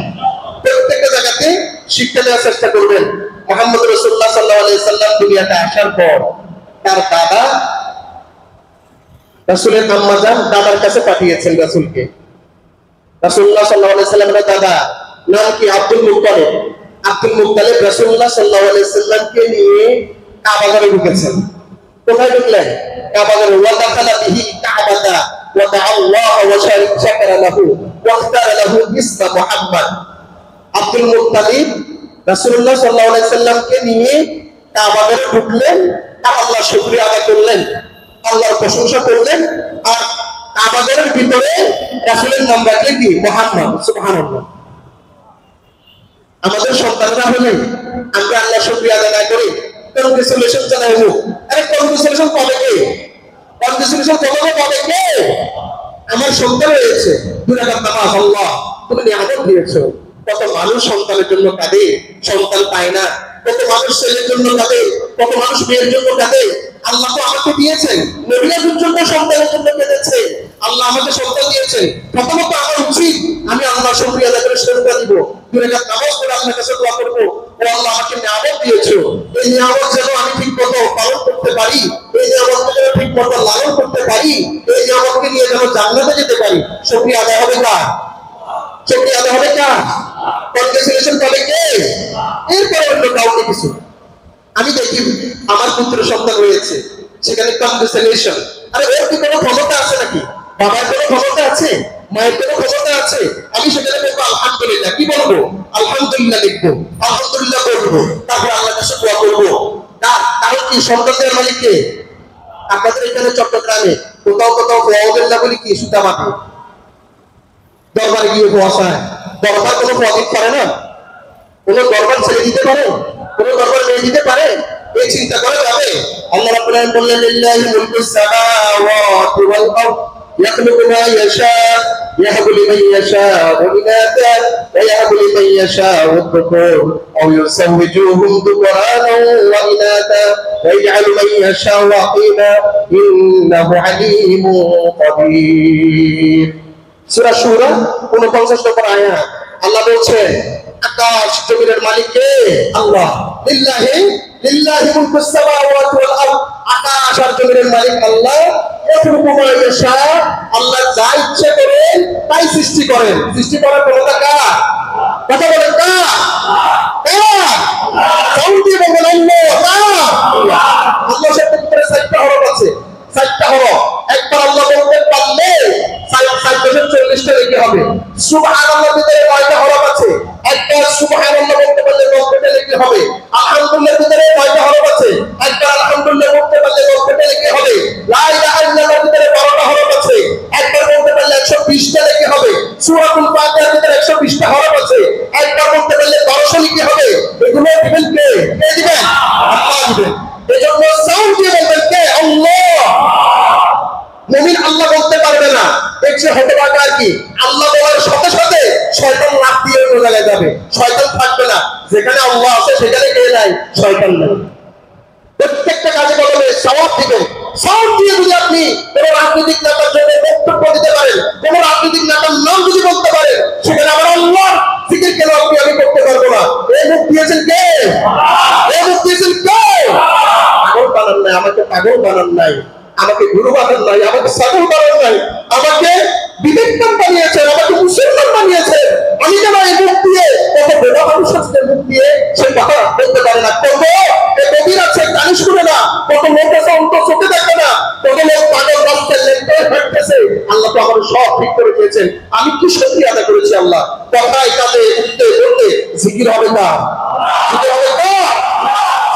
প্রত্যেকটা জায়গাতে শিক্ষা দেওয়ার চেষ্টা করবেন। মুহাম্মদ রাসূলুল্লাহ সাল্লাল্লাহু আলাইহি সাল্লাম দুনিয়াতে আসার পর তার দাদা রাসূলের আম্মাজান দাদার কাছে পাঠিয়েছেন রাসূলকে। রাসূলুল্লাহ সাল্লাল্লাহু আলাইহি সাল্লামের দাদা নাম কি? Abdul Muttalib. আব্দুল মুত্তালিব রাসূলুল্লাহ সাল্লাল্লাহু আলাইহি সাল্লামকে নিয়ে কাবা ঘরে ঢুকেছেন। কোথায় ঢুকলেন? কাবা ঘরে। ওয়া দাখালা বিহি কাবাতা ওয়া দাআল্লাহ ওয়া শাকারা লাহু ওয়া ইখতারা লাহু ইসমা মুহাম্মদ। আব্দুল মুত্তালিব রাসূলুল্লাহ সাল্লাল্লাহু আলাইহি সাল্লামকে নিয়ে কাবা ঘরে ঢুকলেন, আর আল্লাহর শুকরিয়া আদায় করলেন, আল্লাহর প্রশংসা করলেন, আর কাবা ঘরের ভিতরে রাসূলের নাম রাখলেন কি? মুহাম্মদ। সুবহানাল্লাহ। আমাদের সন্তানরা হলে আমরা আল্লাহর শুকরিয়া আদায় করি, কংগ্রেচুলেশন জানাই হোক। আরে কংগ্রেচুলেশন কবে কে? কংগ্রেচুলেশন কবে কে? আমার সন্তান হয়েছে, 2 রাকাত নামাজ, আল্লাহ তুমি নিয়ামত দিয়েছো। কত মানুষ সন্তানের জন্য কাঁদে, সন্তান পায় না। কত মানুষ ছেলের জন্য কাঁদে, কত মানুষ মেয়ের জন্য কাঁদে। আল্লাহ তো আমাকে দিয়েছেন, নবীদের জন্য সন্তানের জন্য কেঁদেছে। আল্লাহ আমাকে সন্তান দিয়েছেন, প্রথমত আমার উচিত আমি আল্লাহর শুকরিয়া আদায় করে শুরু করে দিব। 2 রাকাত নামাজ পড়ে আপনার কাছে দোয়া করব, ও আল্লাহ আমাকে নিয়ামত দিয়েছো, এই নিয়ামত যেন আমি ঠিকমতো পালন করতে পারি, এই নিয়ামতকে যেন ঠিকমতো লালন করতে পারি, এই নিয়ামতকে নিয়ে যেন জান্নাতে যেতে পারি। শুকরিয়া আদায় হবে কার? শুকরিয়া আদায় হবে কার? কনগ্রেচুলেশন পাবে কে? এরপরে অন্য কাউকে কিছু। আমি দেখি আমার পুত্র সন্তান হয়েছে, সেখানে কনগ্রেচুলেশন। আরে ওর কি কোনো ক্ষমতা আছে নাকি? বাবার কোনো ক্ষমতা আছে? মায়ের কোনো ক্ষমতা আছে? আমি সেখানে বলবো আলহামদুলিল্লাহ। কি বলবো? আলহামদুলিল্লাহ লিখবো, আলহামদুলিল্লাহ বলবো, তারপরে আল্লাহর কাছে দোয়া করবো। তাহলে কি সন্তান দেওয়ার মালিক কে? আপনাদের এখানে চট্টগ্রামে কোথাও কোথাও ওয়াউদুল্লাহ বলি কি সুতা মাটি দরবারে গিয়ে বসায়। দরবার কোনো প্রদিক করে না? কোন দরবার ছেড়ে দিতে পারে? কোন দরবার মেরে দিতে পারে? এই চিন্তা করা যাবে? আল্লাহ রাব্বুল আলামিন বললেন লিল্লাহি মুলকুস সামাওয়াতি ওয়াল আরদ ইয়াখলুকু মা ইয়াশা ইয়াহবু লিমান ইয়াশাউ ইনাথা ওয়া ইয়াহবু লিমান ইয়াশাউ আয-যুকুর আও ইউসাওwijuhum dhukranan ওয়া ইনাথা ওয়া ইয়াজআলু মান ইয়াশাউ আকিমা ইন্নাহু আলীমুন কাদির। সূরা সূরা 49 নম্বর আয়াত। আল্লাহ বলছেন আকাশ জমিনের মালিক কে? আল্লাহ। লিল্লাহি মুলকুস সামাওয়াতি ওয়াল আরদ, আকাশ আর জমিনের মালিক আল্লাহ। ইয়াখলুকু মা ইয়াশা, আল্লাহ যা ইচ্ছে করেন তাই সৃষ্টি করেন। সৃষ্টি করার ক্ষমতা কার? কথা বলেন কার? সাউন্ড দিয়ে বলেন আল্লাহ। আল্লাহ শব্দের ভিতরে 4টা হরফ আছে, 4টা হরফ। একবার আল্লাহ বলতে পারলে 440টা লিখতে হবে। সুবহানাল্লাহ ভিতরে 9টা হরফ আছে, একবার সুবহানাল্লাহ বলতে পারলে 90টা লিখতে হবে। আলহামদুলিল্লাহ ভিতরে 9টা হরফ আছে, একবার আলহামদুলিল্লাহ বলতে পারলে 90টা লিখতে হবে। লা ইলাহা ইল্লাল্লাহ ভিতরে 12টা হরফ আছে, একবার বলতে পারলে 120টা লিখতে হবে। সূরাতুল ফাতিহার ভিতরে 120টা হরফ আছে, একবার বলতে পারলে 1200 লিখতে হবে। এগুলো দিবেন কে? কে দিবেন? আল্লাহ দিবেন। এজন্য সাউন্ড দিয়ে বলবেন কে? আল্লাহ। মুমিন আল্লাহ বলতে পারবে না, দেখছে হতভাগা আর কি। আল্লাহ বলার সাথে সাথে শয়তান লাফ দিয়ে অন্য জায়গায় যাবে, শয়তান থাকবে না। যেখানে আল্লাহ আছে সেখানে কে নাই? শয়তান নাই। প্রত্যেকটা কাজে বলবে সওয়াব দিবেন। সাউন্ড দিয়ে যদি আপনি কোন রাজনৈতিক নেতার জন্য বক্তব্য দিতে পারেন, কোন রাজনৈতিক নেতার নাম যদি বলতে পারেন, সেখানে আমার আল্লাহর জিকির কেন আমি করতে পারবো না? এই মুখ দিয়েছেন কে? এই মুখ দিয়েছেন কে? পাগল বানান নাই, আমাকে পাগল বানান নাই, আমাকে গুরু বানান নাই, আমাকে ছাগল বানান নাই, আমাকে বিবেকবান বানিয়েছেন, আমাকে মুসলমান বানিয়েছেন। আমি যেন এই মুখ দিয়ে কত বোঝা মানুষ আছে মুখ দিয়ে সে কথা বলতে পারে না, কত কবির আছে কানে শুনে না, কত লোক আছে অন্তর চোখে দেখে না, কত লোক পাগল রাস্তায় লেনতে হাঁটতেছে। আল্লাহ তো আমার সব ঠিক করে দিয়েছেন। আমি কি শুকরিয়া আদায় করেছি আল্লাহ? কথায় কাজে উঠতে বলতে জিকির হবে না, জিকির হবে না।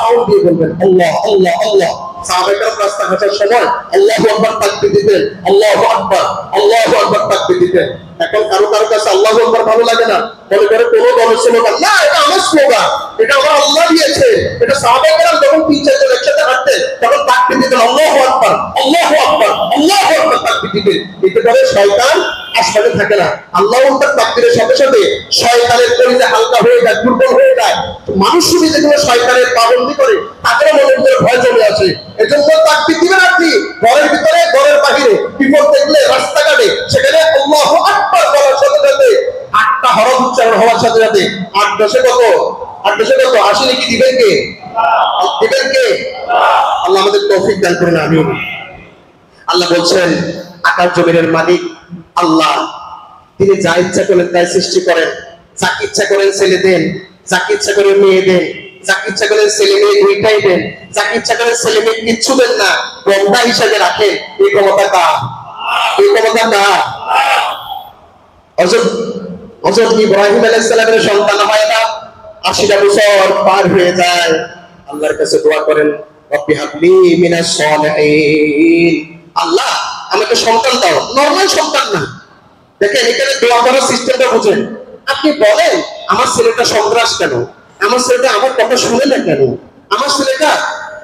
সাউন্ড দিয়ে বলবেন আল্লাহ আল্লাহ আল্লাহ। সাহাবায়ে কেরাম রাস্তা হাঁটার সময় আল্লাহু আকবার তাকবীর দিতেন, আল্লাহু আকবার, আল্লাহু আকবার তাকবীর দিতেন। এখন কারো কাছে আল্লাহু আকবার ভালো লাগে না, মনে করে কোনো দলের স্লোগান না, এটা আমার স্লোগান, এটা আমার আল্লাহ দিয়েছে। এটা সাহাবায়ে কেরাম যখন 3-4 জন একসাথে হাঁটতেন তখন তাকবীর দিতেন, আল্লাহু আকবার, আল্লাহু আকবার, আল্লাহু আকবার তাকবীর দিতেন। এতে করে শয়তান আসলে থাকে না। আল্লাহু আকবার তাকবীরের সাথে সাথে শয়তানের কলিজা হালকা হয়ে যায়, দুর্বল হয়ে যায়। মানুষ যদি যেগুলো শয়তানের পাবন্দি করে তাদের মনের ভিতরে ভয় জমে আসে। এজন্য তাকবীর দিবেন আপনি ঘরের ভিতরে, ঘরের বাইরে, বিপদ দেখলে রাস্তাঘাটে, সেখানে আল্লাহু আকবার বলার সাথে সাথে 8টা হরফ উচ্চারণ হওয়ার সাথে সাথে 8 10 কত? 8 10 কত? 80 নাকি দিবেন কে? দিবেন কে? আল্লাহ আমাদের তৌফিক দান করুন, আমিন। আল্লাহ বলছেন আকাশ জমিনের মালিক আল্লাহ। তিনি যা ইচ্ছা করেন তাই সৃষ্টি করেন। যাকে ইচ্ছা করেন ছেলে দেন, যাকে ইচ্ছা করেন মেয়ে দেন, যাকে ইচ্ছা করেন ছেলে মেয়ে দুইটাই দেন, যাকে ইচ্ছা করেন ছেলে মেয়ে কিচ্ছু দেন না, বন্ধা হিসাবে রাখেন। এই ক্ষমতা কার? এই ক্ষমতা কার? হযরত ইব্রাহিম আলাইহিস সালামের সন্তান হয় না, 80টা বছর পার হয়ে যায়। আল্লাহর কাছে দোয়া করেন রব্বি হাবলি মিনাস সালিহিন, আল্লাহ আমাকে সন্তান দাও। নরমাল সন্তান না। দেখেন এখানে দোয়া করার সিস্টেমটা বুঝেন। আপনি বলেন আমার ছেলেটা সন্ত্রাস কেন, আমার ছেলেটা আমার কথা শুনে না কেন, আমার ছেলেটা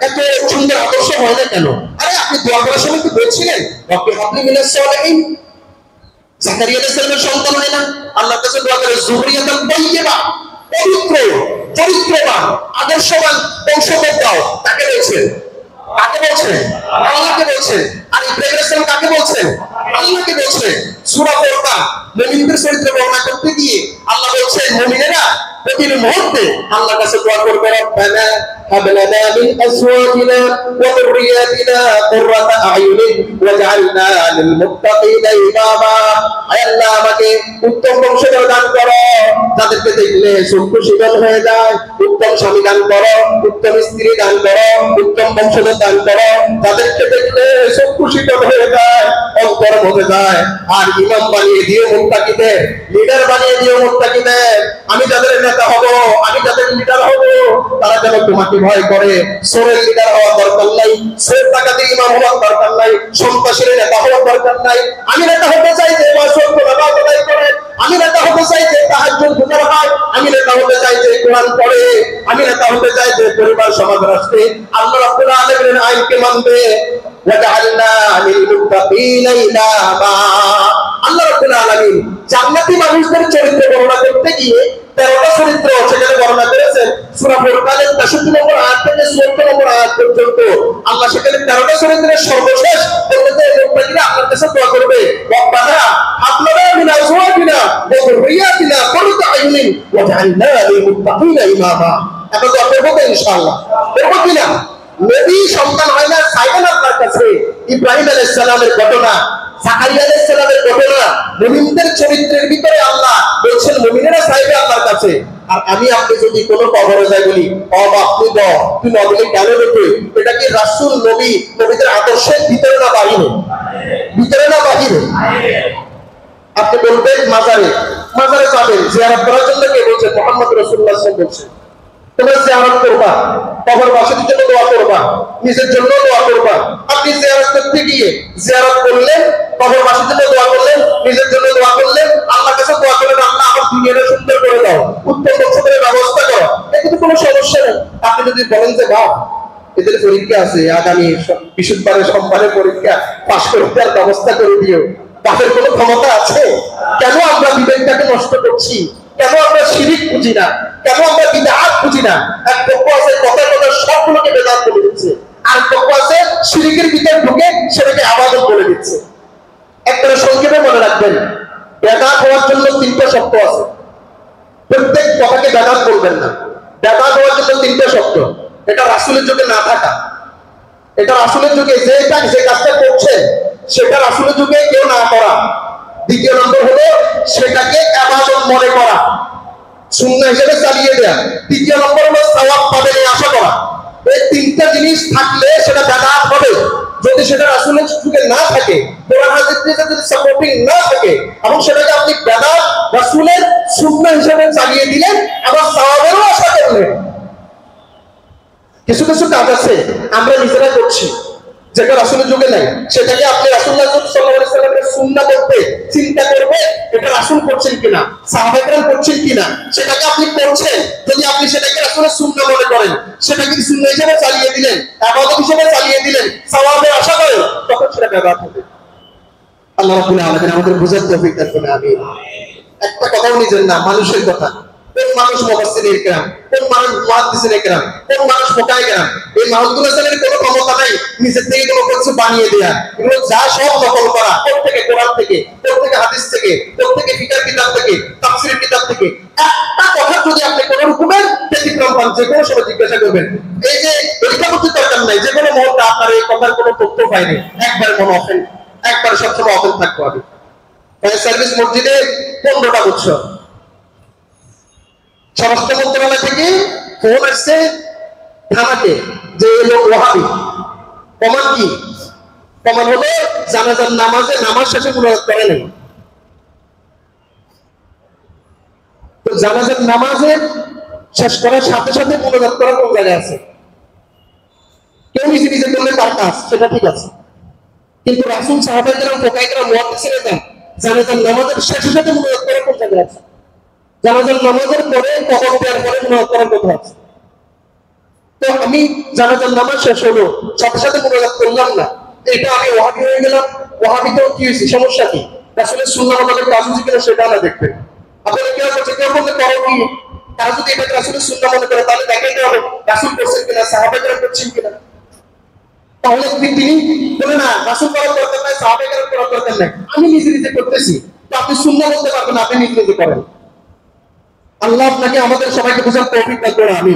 এত সুন্দর আদর্শ হয় না কেন? আরে আপনি দোয়া করার সময় কি বলছিলেন রব্বি হাবলি মিনাস সালিহিন? জাকারিয়া আলাইহিস সালামের সন্তান হয় না? আল্লাহর কাছে দোয়া করে যুররিয়াতান তাইয়্যিবা, পবিত্র, চরিত্রবান, আদর্শবান বংশধর দাও। তাকে বলছেন, কাকে বলছেন? আল্লাহকে বলছেন। আর ইব্রাহিম আলাইহিস সালাম কাকে বলছেন? আল্লাহকে বলছেন। সূরা ফুরকান মুমিনদের চরিত্র বর্ণনা করতে গিয়ে আল্লাহ বলছেন মুমিনেরা প্রতিটি মুহূর্তে আল্লাহর কাছে দোয়া করবে, রব্বানা হাব লানা মিন আজওয়াজিনা ওয়া যুররিয়াতিনা কুররাতা আয়ুনিন ওয়াজআলনা লিল মুত্তাকিনা ইমামা। আয় আল্লাহ, আমাকে উত্তম বংশধর দান করো, যাদেরকে দেখলে চক্ষু শীতল হয়ে যায়। উত্তম স্বামী দান করো, উত্তম স্ত্রী দান করো, উত্তম বংশধর দান করো, যাদেরকে দেখলে চক্ষু শীতল হয়ে যায়, অন্তর ভরে যায়। আর ইমাম বানিয়ে দিও মুত্তাকিদের, লিডার বানিয়ে দিও মুত্তাকিদের। আমি যাদের নেতা হব, আমি যাদের লিডার হব, তারা যেন তোমাকে ভয় করে। সোরের লিডার হওয়ার দরকার নাই, সোর টাকাতে ইমাম হওয়ার দরকার নাই, সন্ত্রাসের নেতা হওয়ার দরকার নাই। আমি নেতা হতে চাই যে বয়সত্ব নামাজ আদায় করে, আমি নেতা হতে চাই যে তাহাজ্জুদ গুজার হয়, আমি নেতা হতে চাই যে কোরআন পড়ে, আমি নেতা হতে চাই যে পরিবার সমাজ রাষ্ট্রে আল্লাহ রাব্বুল আলামিনের আইনকে মানবে। ওয়াজআলনা লিল মুত্তাকিনা ইমামা। আল্লাহ রাব্বুল আলামিন জান্নাতি মানুষদের চরিত্র বর্ণনা করতে গিয়ে 13টা চরিত্র সেখানে বর্ণনা করেছেন। সূরা ফুরকানের 63 নম্বর আয়াত থেকে 74 নম্বর আয়াত পর্যন্ত আল্লাহ সেখানে 13টা চরিত্রের সর্বশেষ বলতে মুত্তাকিরা আল্লাহর কাছে দোয়া করবে, রব্বানা হাব লানা মিন আজওয়াজিনা ওয়া যুররিয়াতিনা কুররাতা আয়ুনিন ওয়াজআলনা লিল মুত্তাকিনা ইমামা। আমরা দোয়া করব ইনশাআল্লাহ, করব কিনা? নবী সন্তান হয় না, চাইবেন আপনার কাছে। ইব্রাহিম আলাইহিস সালামের ঘটনা, জাকারিয়া আলাইহিস সালামের ঘটনা, মুমিনদের চরিত্রের ভিতরে আল্লাহ বলছেন মুমিনেরা চাইবে আল্লাহর কাছে। আর আমি আপনি যদি কোনো কবরে যাই বলি, আপনি তুই নবী কেন রেখে, এটা কি রাসূল নবী নবীদের আদর্শের ভিতরে না বাহিরে? ভিতরে না বাহিরে? আপনি বলবেন মাজারে মাজারে যাবেন জিয়ারত করার জন্য, কে বলছে? মুহাম্মদ রাসূলুল্লাহ সাল্লাল্লাহু আলাইহি ওয়াসাল্লাম। তোমরা জিয়ারত করবা, কবরবাসীদের জন্য দোয়া করবা, নিজের জন্য দোয়া করবা। আপনি জিয়ারত করতে গিয়ে জিয়ারত করলেন, কবরবাসীর জন্য দোয়া করলেন, নিজের জন্য দোয়া করলেন, আল্লাহর কাছে দোয়া করলেন, আল্লাহ আমার দুনিয়াটা সুন্দর করে দাও, উত্তম বংশধরের ব্যবস্থা করো, এতে কোনো সমস্যা নেই। আপনি যদি বলেন যে বাপ এদের পরীক্ষা আছে, আগামী বিশুদ্ধবারের সম্মানের পরীক্ষা পাশ করতে আর ব্যবস্থা করে দিও, বাপের কোনো ক্ষমতা আছে? কেন আমরা বিবেকটাকে নষ্ট করছি? কেন আমরা শিরিক বুঝি না? কেন আমরা বিদআত বুঝি না? এক পক্ষ আছে কথা কথা সবগুলোকে বেদাত বলে দিচ্ছে, আর পক্ষ আছে শিরিকের ভিতর ঢুকে সেটাকে ইবাদত বলে দিচ্ছে। একটা সংক্ষেপে মনে রাখবেন, বেদাত হওয়ার জন্য 3টা শর্ত আছে। প্রত্যেক কথাকে বেদাত বলবেন না। বেদাত হওয়ার জন্য 3টা শর্ত। এটা রাসূলের যুগে না থাকা, এটা রাসূলের যুগে যে কাজটা করছে সেটা রাসূলের যুগে কেউ না করা। দ্বিতীয় নম্বর হলো সেটাকে ইবাদত মনে করা, সুন্নাহ হিসেবে চালিয়ে দেয়া। তৃতীয় নম্বর হলো সওয়াব পাবেন এই আশা করা। এই 3টা জিনিস থাকলে সেটা বেদাত হবে। যদি সেটা রাসূলের যুগে না থাকে, কোরআন হাদিসে যদি সাপোর্টিং না থাকে, এবং সেটাকে আপনি বেদাত রাসূলের সুন্নাহ হিসেবে চালিয়ে দিলেন, আবার সওয়াবেরও আশা করলেন। কিছু কিছু কাজ আছে আমরা নিজেরা করছি যেটা রাসূলের যুগে নাই, সেটাকে আপনি রাসূলুল্লাহ সাল্লাল্লাহু আলাইহি ওয়াসাল্লামের সুন্নাহ করতে চিন্তা করবে, এটা রাসূল করছেন কিনা, সাহাবায়ে কেরাম করছেন কিনা, সেটাকে আপনি করছেন। যদি আপনি সেটাকে রাসূলের সুন্নাহ মনে করেন, সেটাকে সুন্নাহ হিসেবে চালিয়ে দিলেন, ইবাদত হিসেবে চালিয়ে দিলেন, সওয়াবের আশা করেন, তখন সেটা বিদআত হবে। আল্লাহ রাব্বুল আলামিন আমাদের বুঝার তৌফিক দান করুন, আমিন। একটা কথাও নিজের না, মানুষের কথা। কোন মানুষ মুফাসসিরিন کرام, কোন মানুষ মুহাদ্দিসিন کرام, কোন মানুষ ফুকাহা کرام, এই মানুষগুলোর কোনো ক্ষমতা নাই নিজের থেকে কোনো কিছু বানিয়ে দেয়া। এগুলো যা সব নকল করা, প্রত্যেকে কোরআন থেকে, প্রত্যেকে হাদিস থেকে, প্রত্যেকে ফিকহ কিতাব থেকে, তাফসীরের কিতাব থেকে। একটা কথা যদি আপনি কোনো রকমের ব্যতিক্রম পান, যে কোনো সময় জিজ্ঞাসা করবেন। এই যে পরীক্ষা করতে দরকার নাই, যে কোনো মুহূর্তে আপনার এই কথার কোনো তথ্য পাইনি, একবার মনে অফেন, একবার সবসময় অফেন থাকবো। আমি সার্ভিস মসজিদে 15টা বছর স্বরাষ্ট্র মন্ত্রণালয় থেকে ফোন আসছে থানাকে যে লোক ওয়াহাবি। প্রমাণ কি? প্রমাণ হলো জানাজার নামাজে নামাজ শেষে মুনাজাত করে নাই। তো জানাজার নামাজে শেষ করার সাথে সাথে মুনাজাত করার কোন জায়গায় আছে? কেউ নিজে নিজে করলে তার কাজ, সেটা ঠিক আছে। কিন্তু রাসূল সাহাবায়ে কেরাম ফুকাহা কেরাম মুহাদ্দিসিনরা জানাজার নামাজের সাথে সাথে মুনাজাত করার কোন জায়গায় আছে? জানাজার নামাজের পরে কবর দেওয়ার পরে মুনাজাত করার কথা আছে। তো আমি জানাজার নামাজ শেষ হলো, সাথে সাথে মুনাজাত করলাম না, এটা আমি ওয়াহাবি হয়ে গেলাম। ওয়াহাবি তো কি হয়েছে? সমস্যা কি? রাসূলের সুন্নাহ আমাদের কাজ হচ্ছে কিনা সেটা না দেখবেন। আপনারা কেউ করছে, কেউ বলতে করো কি, তারা যদি এটাকে রাসূলের সুন্নাহ মনে করে তাহলে দেখাইতে হবে রাসূল করছেন কিনা, সাহাবায়ে কেরাম করছেন কিনা। তাহলে তিনি বলে না রাসূল করার দরকার নাই, সাহাবায়ে কেরাম করার দরকার নাই, আমি নিজে নিজে করতেছি। তো আপনি সুন্নাহ বলতে পারবেন না, আপনি নিজে নিজে করেন। আল্লাহ আপনাকে আমাদের সবাইকে বুঝার তৌফিক দান করে। আমি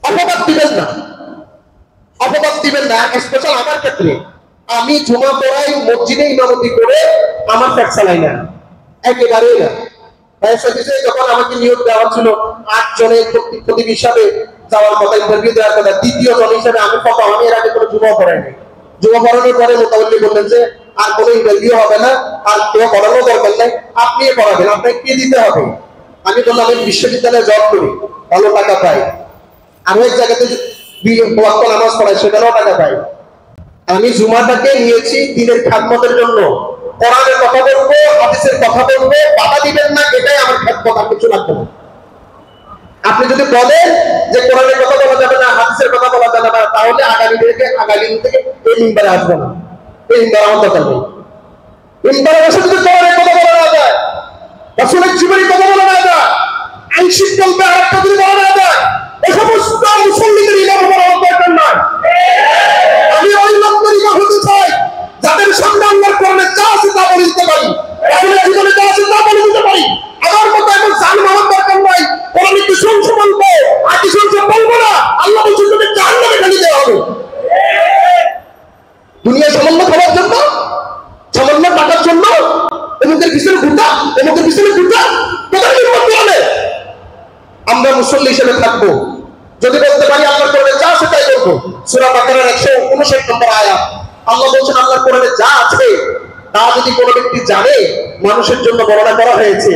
অপবাদ দিবেন না, অপবাদ দিবেন না। স্পেশাল আমার ক্ষেত্রে, আমি জুমা পড়াই, মসজিদে ইমামতি করে আমার পেট চালাই না, একেবারেই না। যখন আমাকে নিয়োগ দেওয়া ছিল 8 জনের প্রতীক হিসাবে যাওয়ার কথা, ইন্টারভিউ দেওয়ার কথা, দ্বিতীয় জন হিসাবে আমি প্রথম। আমি এর আগে কোনো জুমা পড়াইনি। জুমা পড়ানোর পরে মোতাবল্লি বললেন যে আর কোনো ইন্টারভিউ হবে না, আর কেউ পড়ানোর দরকার নাই, আপনি পড়াবেন, আপনাকে কে দিতে হবে? আমি বললাম আমি বিশ্ববিদ্যালয়ে জব করি, ভালো টাকা পাই, আমি এক জায়গাতে নামাজ পড়াই, সেখানেও টাকা পাই। আমি জুমাটাকে নিয়েছি দিনের খাদমতের জন্য, কোরআনের কথা বলবো, হাদিসের কথা বলবো, বাধা দিবেন না, এটাই আমার খাদমত, আর কিছু লাগবে না। আপনি যদি বলেন যে কোরআনের কথা বলা যাবে না, হাদিসের কথা বলা যাবে না, তাহলে আগামী দিন থেকে এই মিম্বারে আসবো না, এই মিম্বার আমার দরকার নেই। মিম্বারে বসে যদি কোরআনের কথা বলা না যায়, রাসূলের জীবনের কথা বলা না যায়, আংশিক বলতে আরেকটা যদি বলা না যায়, এই সমস্ত মুসল্লিদের ইমাম হওয়ার দরকার নয়। আমি ওই লোকদের ইমাম হতে চাই যাদের সামনে আল্লাহর কোরআনে যা আছে তা বলে দিতে পারি, রাসূলের জীবনে যা আছে তা বলে দিতে পারি। আমার মতো এমন জালেম হওয়ার দরকার নাই, কোরআনে কি শুনছো বলবো, আর কি শুনছো বলবো না, আল্লাহ বলছেন তুমি জাহান্নামে ঢেলে দেওয়া হবে। দুনিয়া সামান্য খাওয়ার জন্য, সামান্য টাকার জন্য এমুকের পিছনে ঘুরতা, এমুকের পিছনে ঘুরতা, কোথায় করতে হবে? আমরা মুসল্লি হিসেবে থাকবো, যদি বলতে পারি আল্লাহর কোরআনে যা আছে তাই করবো। সূরা বাকারার 159 নম্বর আয়াত, আল্লাহ বলছেন আল্লাহর কোরআনে যা আছে তা যদি কোনো ব্যক্তি জানে, মানুষের জন্য বর্ণনা করা হয়েছে,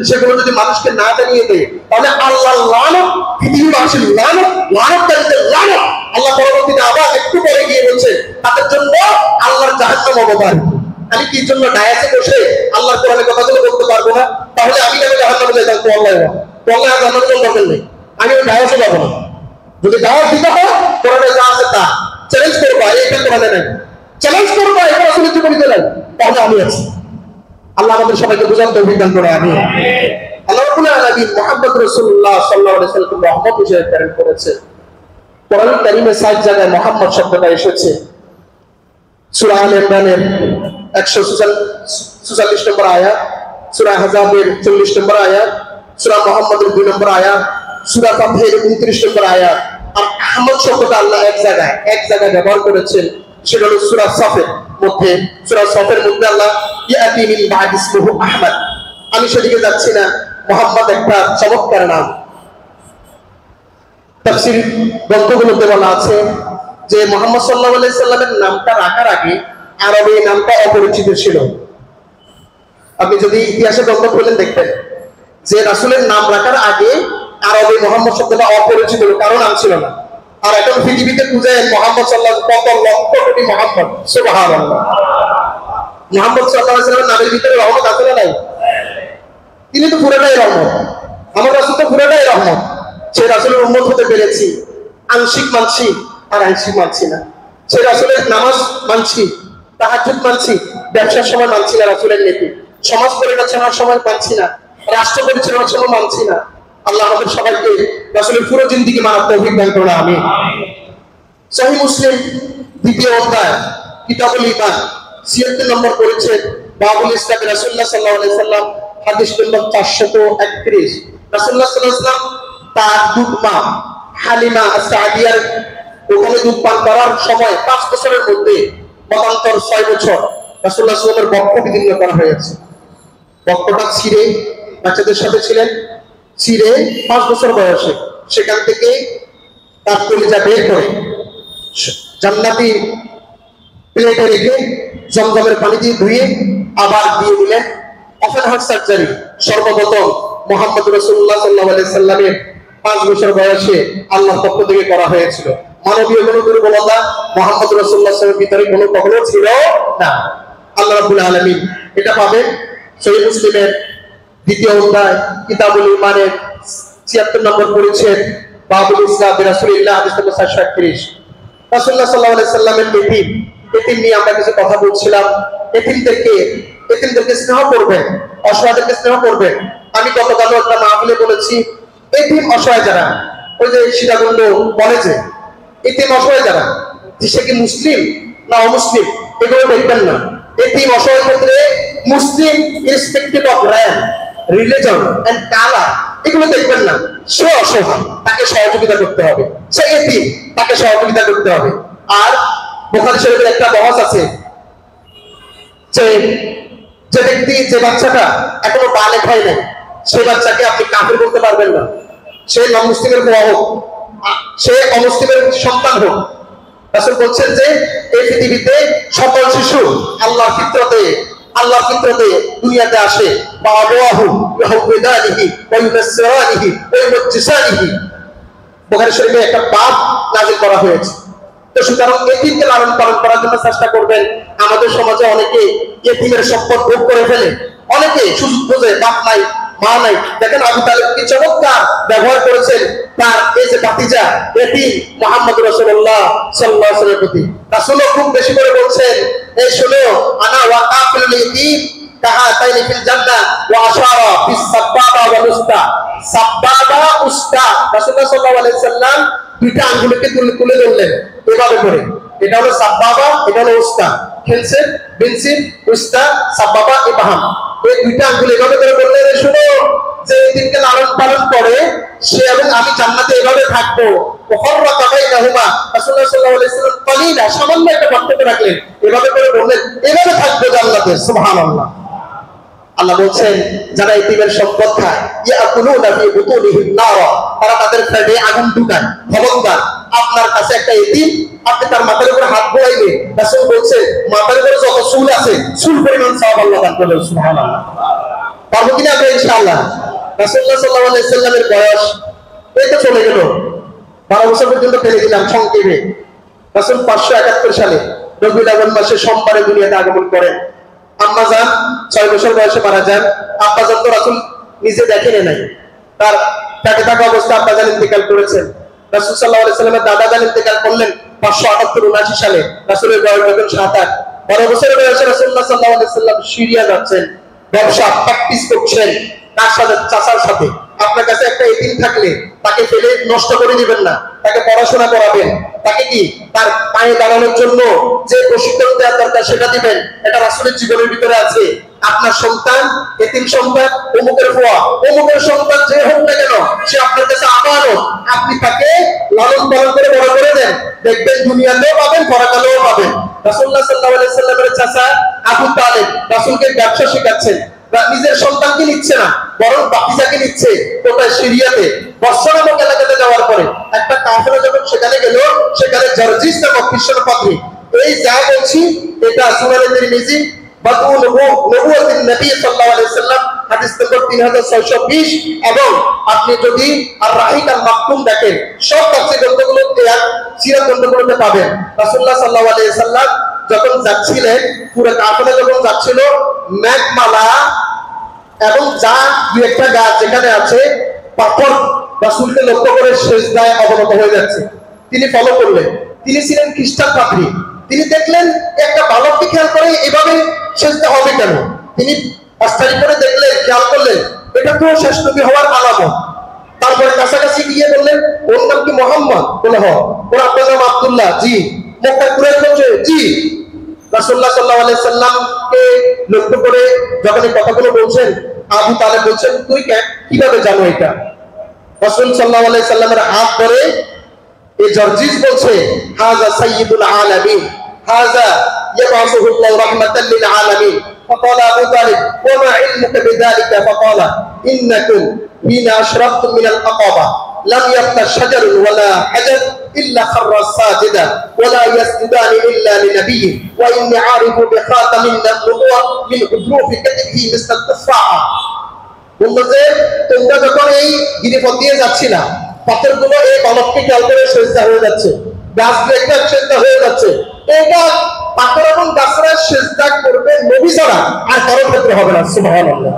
সেগুলো যদি মানুষকে না জানিয়ে দেয়, তাহলে আল্লাহ লানত, পৃথিবীবাসীর লানত, লানতকারীদের লানত। আল্লাহ পরবর্তীতে আবার একটু পরে গিয়ে বলছে তাদের জন্য আল্লাহর জাহান্নাম অবধারিত। আমি কি জন্য ডায়াসে বসে আল্লাহর কোরআনের কথাগুলো বলতে পারবো না? তাহলে আমি কেন জাহান্নামে যাইতাম? তো আল্লাহ জাহান্নামে কোন দরকার নেই, আমি ওই ডায়াসে যাবো না। যদি দাওয়াত দিতে হয় কোরআনে যা আছে তা চ্যালেঞ্জ করবো, এটা কোরআনে নাই, চ্যালেঞ্জ করবো, এটা রাসূলের জীবনীতে নাই, তাহলে আমি আছি। আল্লাহ আমাদের সবাইকে বুঝার তৌফিক দান করে। আমি আল্লাহ রাব্বুল আলামিন মুহাম্মদ রাসূলুল্লাহ সাল্লাল্লাহু আলাইহি ওয়াসাল্লাম রহমত হিসেবে প্রেরণ করেছে। কোরআন কারীমে ৬০ জায়গায় মুহাম্মদ শব্দটা এসেছে। সূরা আলে ইমরানের 146 নম্বর আয়াত, সূরা আহজাবের 40 নম্বর আয়াত, সূরা মুহাম্মদের 2 নম্বর আয়াত, সূরা ফাতহের 29 নম্বর আয়াত। আর আহমদ শব্দটা আল্লাহ এক জায়গায় ব্যবহার করেছেন, সেটা হলো সূরা সফের মধ্যে। সূরা সফের মধ্যে আল্লাহ ইয়াতি মিন বা'দ ইসমুহু আহমদ, আমি সেদিকে যাচ্ছি না, মুহাম্মদ একটা চমৎকার নাম। তাফসীর গ্রন্থগুলোতে বলা আছে যে মুহাম্মদ সাল্লাল্লাহু আলাইহি সাল্লামের নামটা রাখার আগে আরবে এই নামটা অপরিচিত ছিল। আপনি যদি ইতিহাসের গ্রন্থ খুলেন দেখবেন যে রাসূলের নাম রাখার আগে আরবে মুহাম্মদ শব্দটা অপরিচিত, কারো নাম ছিল না। আর এখন পৃথিবীতে খুঁজেন মুহাম্মদ সাল্লাল্লাহু আলাইহি ওয়াসাল্লাম, কত লক্ষ কোটি মুহাম্মদ, সুবহানাল্লাহ। মুহাম্মদ সাল্লাল্লাহু আলাইহি ওয়াসাল্লামের নামের ভিতরে রহমত আছে না নাই? তিনি তো পুরোটাই রহমত, আমার রাসূল তো পুরোটাই রহমত। সে রাসূলের উম্মত হতে পেরেছি, আংশিক মানছি আর আংশিক মানছি না। সে রাসূলের নামাজ মানছি, তাহাজ্জুদ মানছি, ব্যবসার সময় মানছি না রাসূলের নীতি, সমাজ পরিচালনার সময় মানছি না, রাষ্ট্র পরিচালনার সময় মানছি না। আল্লাহ আমাদের সবাইকে রাসূলের পুরো জিন্দেগি মানার তৌফিক দান করুন। আমিন। সহিহ মুসলিম 2য় অধ্যায় কিতাবুল ঈমান 76 নম্বর পরিচ্ছেদ, বাবুল ইসলাম, রাসূলুল্লাহ সাল্লাল্লাহু আলাইহি সাল্লাম, হাদিস নম্বর 431। রাসূলুল্লাহ সাল্লাল্লাহু আলাইহি সাল্লাম তার দুধ মা হালিমা আস-সাদিয়ার ওখানে দুধ পান করার সময় 5 বছরের মধ্যে মতান্তর 6 বছর রাসূলুল্লাহ সাল্লাল্লাহু আলাইহি সাল্লামের বক্ষ বিদীর্ণ করা হয়েছে। বক্রটা ছিঁড়ে বাচ্চাদের সাথে ছিলেন, ছিঁড়ে 5 বছর বয়সে সেখান থেকে তার কলিজা বের করে জান্নাতি প্লেটে রেখে জমজমের পানি দিয়ে ধুয়ে আবার দিয়ে দিলেন। ওপেন হার্ট সার্জারি সর্বপ্রথম মুহাম্মদ রাসূলুল্লাহ সাল্লাল্লাহু আলাইহি সাল্লামের 5 বছর বয়সে আল্লাহর পক্ষ থেকে করা হয়েছিল। মানবীয় কোনো দুর্বলতা মুহাম্মদ রাসূলুল্লাহ সাল্লাল্লাহু আলাইহি ওয়াসাল্লামের ভিতরে কখনো ছিল না। আল্লাহ রাব্বুল আলামিন এটা পাবেন সহিহ মুসলিমের 2য় অধ্যায় কিতাবুল ঈমানের 76 নম্বর পরিচ্ছেদ, বাবুল ইসলাম রাসূলুল্লাহ হাদিস নম্বর 431। রাসূলুল্লাহ সাল্লাল্লাহু আলাইহি সাল্লামের এতিম নিয়ে আমরা কিছু কথা বলছিলাম। এতিমদেরকে স্নেহ করবেন, অসহায়দেরকে স্নেহ করবেন। আমি গতকাল একটা মাহফিলে বলেছি, এতিম অসহায় যারা, ওই যে সীতাকুণ্ড কলেজে এতিম অসহায় যারা, সে কি মুসলিম না অমুসলিম এগুলো দেখবেন না। এতিম অসহায় ক্ষেত্রে Muslim irrespective of rank, religion and colour এগুলো দেখবেন না। সে অসহায়, তাকে সহযোগিতা করতে হবে। সে এতিম, তাকে সহযোগিতা করতে হবে। আর বুখারী শরীফের একটা বহস আছে যে যে ব্যক্তি, যে বাচ্চাটা এখনো বালেগ হয় নাই, সেই বাচ্চাকে আপনি কাফির বলতে পারবেন না। সে নন মুসলিমের গোয়া হোক, সে অমুসলিমের সন্তান হোক। রাসূল বলছেন যে এই পৃথিবীতে সকল শিশু আল্লাহর ফিতরতে দুনিয়াতে আসে। বা আবওয়াহু ইউহাউদানিহি ওয়া ইউনাসসিরানিহি ওয়া ইউমাজ্জিসানিহি। বুখারী শরীফে একটা বাব নাযিল করা হয়েছে। তো সুতরাং এতিমকে লালন পালন করার জন্য চেষ্টা করবেন। আমাদের সমাজে অনেকে এতিমের সম্পদ ভোগ করে ফেলে, অনেকে সুযোগ বোঝে, বাপ নাই মা নাই। দেখেন আবু তালেব কি চমৎকার ব্যবহার করেছেন তার এই যে ভাতিজা এতিম মুহাম্মদ রাসূলুল্লাহ সাল্লাল্লাহু আলাইহি ওয়াসাল্লামের প্রতি। রাসূলও খুব বেশি করে বলছেন, এই শোনো, আনা ওয়া কাফিলুল ইয়াতীম কাহাতাইনি ফিল জান্নাহ ওয়া আশারা বিস সাব্বাবা ওয়াল উস্তা। সাব্বাবা উস্তা, রাসূলুল্লাহ সাল্লাল্লাহু আলাইহি ওয়াসাল্লাম দুইটা আঙ্গুলকে তুলে ধরলেন এভাবে করে। এটা হলো সাব্বাবা, এটা হলো উস্তা। খেলছেন বিনসিন উস্তা সাব্বাবা ইবাহাম, এই দুইটা আঙ্গুল এভাবে করে বললেন, শুনো, যে এতিমকে লালন পালন করে সে এবং আমি জান্নাতে এভাবে থাকবো। ওহররাতা বাইনাহুমা, রাসূলুল্লাহ সাল্লাল্লাহু আলাইহি ওয়াসাল্লাম কলিলা, সামান্য একটা পার্থক্য রাখলেন, এভাবে করে বললেন এভাবে থাকবো জান্নাতে। সুবহানাল্লাহ। আল্লাহ বলছেন যারা এতিমের সম্পদ খায়, ইয়াকুলুনা ফি বুতুনিহিম নারা, তারা তাদের পেটে আগুন ঢুকায়। খবরদার, আপনার কাছে একটা এতিম, আপনি তার মাথার উপরে হাত বোলাইলে রাসূল বলছেন মাথার উপরে যত চুল আছে চুল পরিমাণ সওয়াব আল্লাহ দান করবেন। সুবহানাল্লাহ। পারবো কিনা আমরা ইনশাআল্লাহ? রাসূলুল্লাহ সাল্লাল্লাহু আলাইহি সাল্লামের বয়স এই তো চলে গেল, 12 বছর পর্যন্ত ফেলে দিলাম সংক্ষেপে। রাসূল 571 সালে রবিউল আউয়াল মাসে সোমবারে দুনিয়াতে আগমন করেন। আম্মা জান 6 বছর বয়সে মারা যান। আব্বা জান তো রাসূল নিজে দেখেন নাই, তার পেটে থাকা অবস্থায় আব্বা জান ইন্তেকাল করেছেন। রাসূল সাল্লাল্লাহু আলাইহি সাল্লামের দাদা জান ইন্তেকাল করলেন 578-79 সালে। রাসূলের বয়স তখন 7-8। 12 বছর বয়সে রাসূলুল্লাহ সাল্লাল্লাহু আলাইহি সাল্লাম সিরিয়া যাচ্ছেন, ব্যবসা প্র্যাকটিস করছেন। তার সাথে চাচার সাথে। আপনার কাছে একটা এতিম থাকলে তাকে ফেলে নষ্ট করে দিবেন না, তাকে পড়াশোনা করাবেন, তাকে কি তার পায়ে দাঁড়ানোর জন্য যে প্রশিক্ষণ দেওয়ার দরকার সেটা দিবেন। এটা রাসূলের জীবনের ভিতরে আছে। আপনার সন্তান এতিম সন্তান, অমুকের ফুয়া, অমুকের সন্তান যে হোক না কেন, সে আপনার কাছে আমানত। আপনি তাকে লালন পালন করে বড় করে দেন, দেখবেন দুনিয়াতেও পাবেন, পরকালেও পাবেন। রাসূলুল্লাহ সাল্লাল্লাহু আলাইহি সাল্লামের চাচা আবু তালেব রাসূলকে ব্যবসা শেখাচ্ছেন। নিজের সন্তানকে নিচ্ছে না, বরং বাতিজাকে নিচ্ছে। কোথায়? সিরিয়াতে। বসরা নামক এলাকাতে যাওয়ার পরে একটা কাফেলা যখন সেখানে গেল, সেখানে জার্জিস নামক খ্রিস্টান পাদ্রী, এই যা বলছি এটা সুনানে তিরমিজি বাদউ নবুওয়াতিন নবী সাল্লাল্লাহু আলাইহি সাল্লাম হাদিস নম্বর 3620। এবং আপনি যদি আর রাহিক আল মাকতুম দেখেন, সব তাফসীর গ্রন্থগুলোতে আর সিরাত গ্রন্থগুলোতে পাবেন। রাসূলুল্লাহ সাল্লাল্লাহু আলাইহি সাল্লাম যখন যাচ্ছিলেন, পুরো কাফেলা যখন যাচ্ছিল, মেঘমালা এবং যা দুই একটা গাছ যেখানে আছে পাথর রাসূলকে লক্ষ্য করে সেজদায় অবনত হয়ে যাচ্ছে। তিনি ফলো করলেন। তিনি ছিলেন খ্রিস্টান পাদ্রী। তিনি দেখলেন একটা বালককে খেয়াল করে এভাবে সেজদা হবে কেন। তিনি আস্থারি করে দেখলেন, খেয়াল করলেন এটা তো শেষ নবী হওয়ার আলামত। তারপরে কাছাকাছি গিয়ে বললেন, ওর নাম কি মোহাম্মদ? বলে হ। ওর আপনার নাম আব্দুল্লাহ? জি। মক্কা কুরাইশ বলছে জি। রাসূলুল্লাহ সাল্লাল্লাহু আলাইহি সাল্লামকে লক্ষ্য করে যখন এই কথাগুলো বলছেন, আবু তালেব বলছেন তুই কিভাবে জানো এটা? রাসূল সাল্লাল্লাহু আলাইহি সাল্লামের হাত ধরে এই জার্জিস বলছে, হাযা সাইয়্যিদুল আলামিন, হাযা ইয়াবাসুহুল্লাহু রাহমাতাল লিল আলামিন। فقال أبو طالب وما علمك بذلك؟ فقال إنكم حين أشرفتم من العقبة لم يبق شجر ولا حجر إلا خر ساجدا ولا يسجدان إلا لنبي وإني عارف بخاتم النبوة من حروف كتبه مثل التفاحة। বলল যে তোমরা যখন এই গিরিপথ দিয়ে যাচ্ছিলা, পাথরগুলো এই বালককে খেয়াল করে সেজদা হয়ে যাচ্ছে, গাছগুলো একটা সেজদা হয়ে যাচ্ছে। এটা পাথর এবং গাছরা সেজদা করবে নবী ছাড়া আর কারো ক্ষেত্রে হবে না। সুবহানাল্লাহ।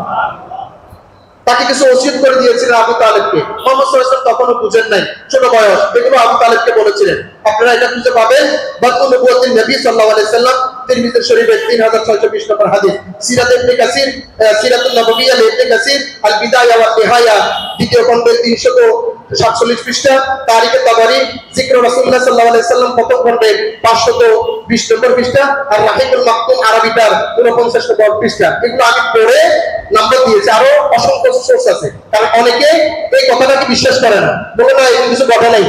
তাকে কিছু ওসিয়ত করে দিয়েছিলেন আবু তালেবকে। মুহাম্মদ সাল্লাল্লাহু আলাইহি ওয়াসাল্লাম তখনও বুঝেন নাই, ছোট বয়স। এগুলো আবু তালেবকে বলেছিলেন। আপনারা এটা খুঁজে পাবেন বাদউ নবুওয়াতিন নবী সাল্লাল্লাহু আলাইহি ওয়াসাল্লাম তিরমিজি শরীফের 3620 নম্বর হাদিস, সিরাত ইবনে কাসির সিরাতুন নববিয়্যা ইবনে কাসির আল বিদায়া ওয়া নিহায়া দ্বিতীয় খণ্ডের 347 পৃষ্ঠা, তারিখে তাবারি যিকর রাসূলুল্লাহ সাল্লাল্লাহু আলাইহি সাল্লাম প্রথম খণ্ডের 520 নম্বর পৃষ্ঠা, আর রাহিকুল মাকতুম আরবিটার 49 নম্বর পৃষ্ঠা। এগুলো আমি পড়ে নাম্বার দিয়েছি, আরো অসংখ্য সোর্স আছে। কারণ অনেকে এই কথাটাকে বিশ্বাস করে না, বলে না এরকম কিছু ঘটে নাই।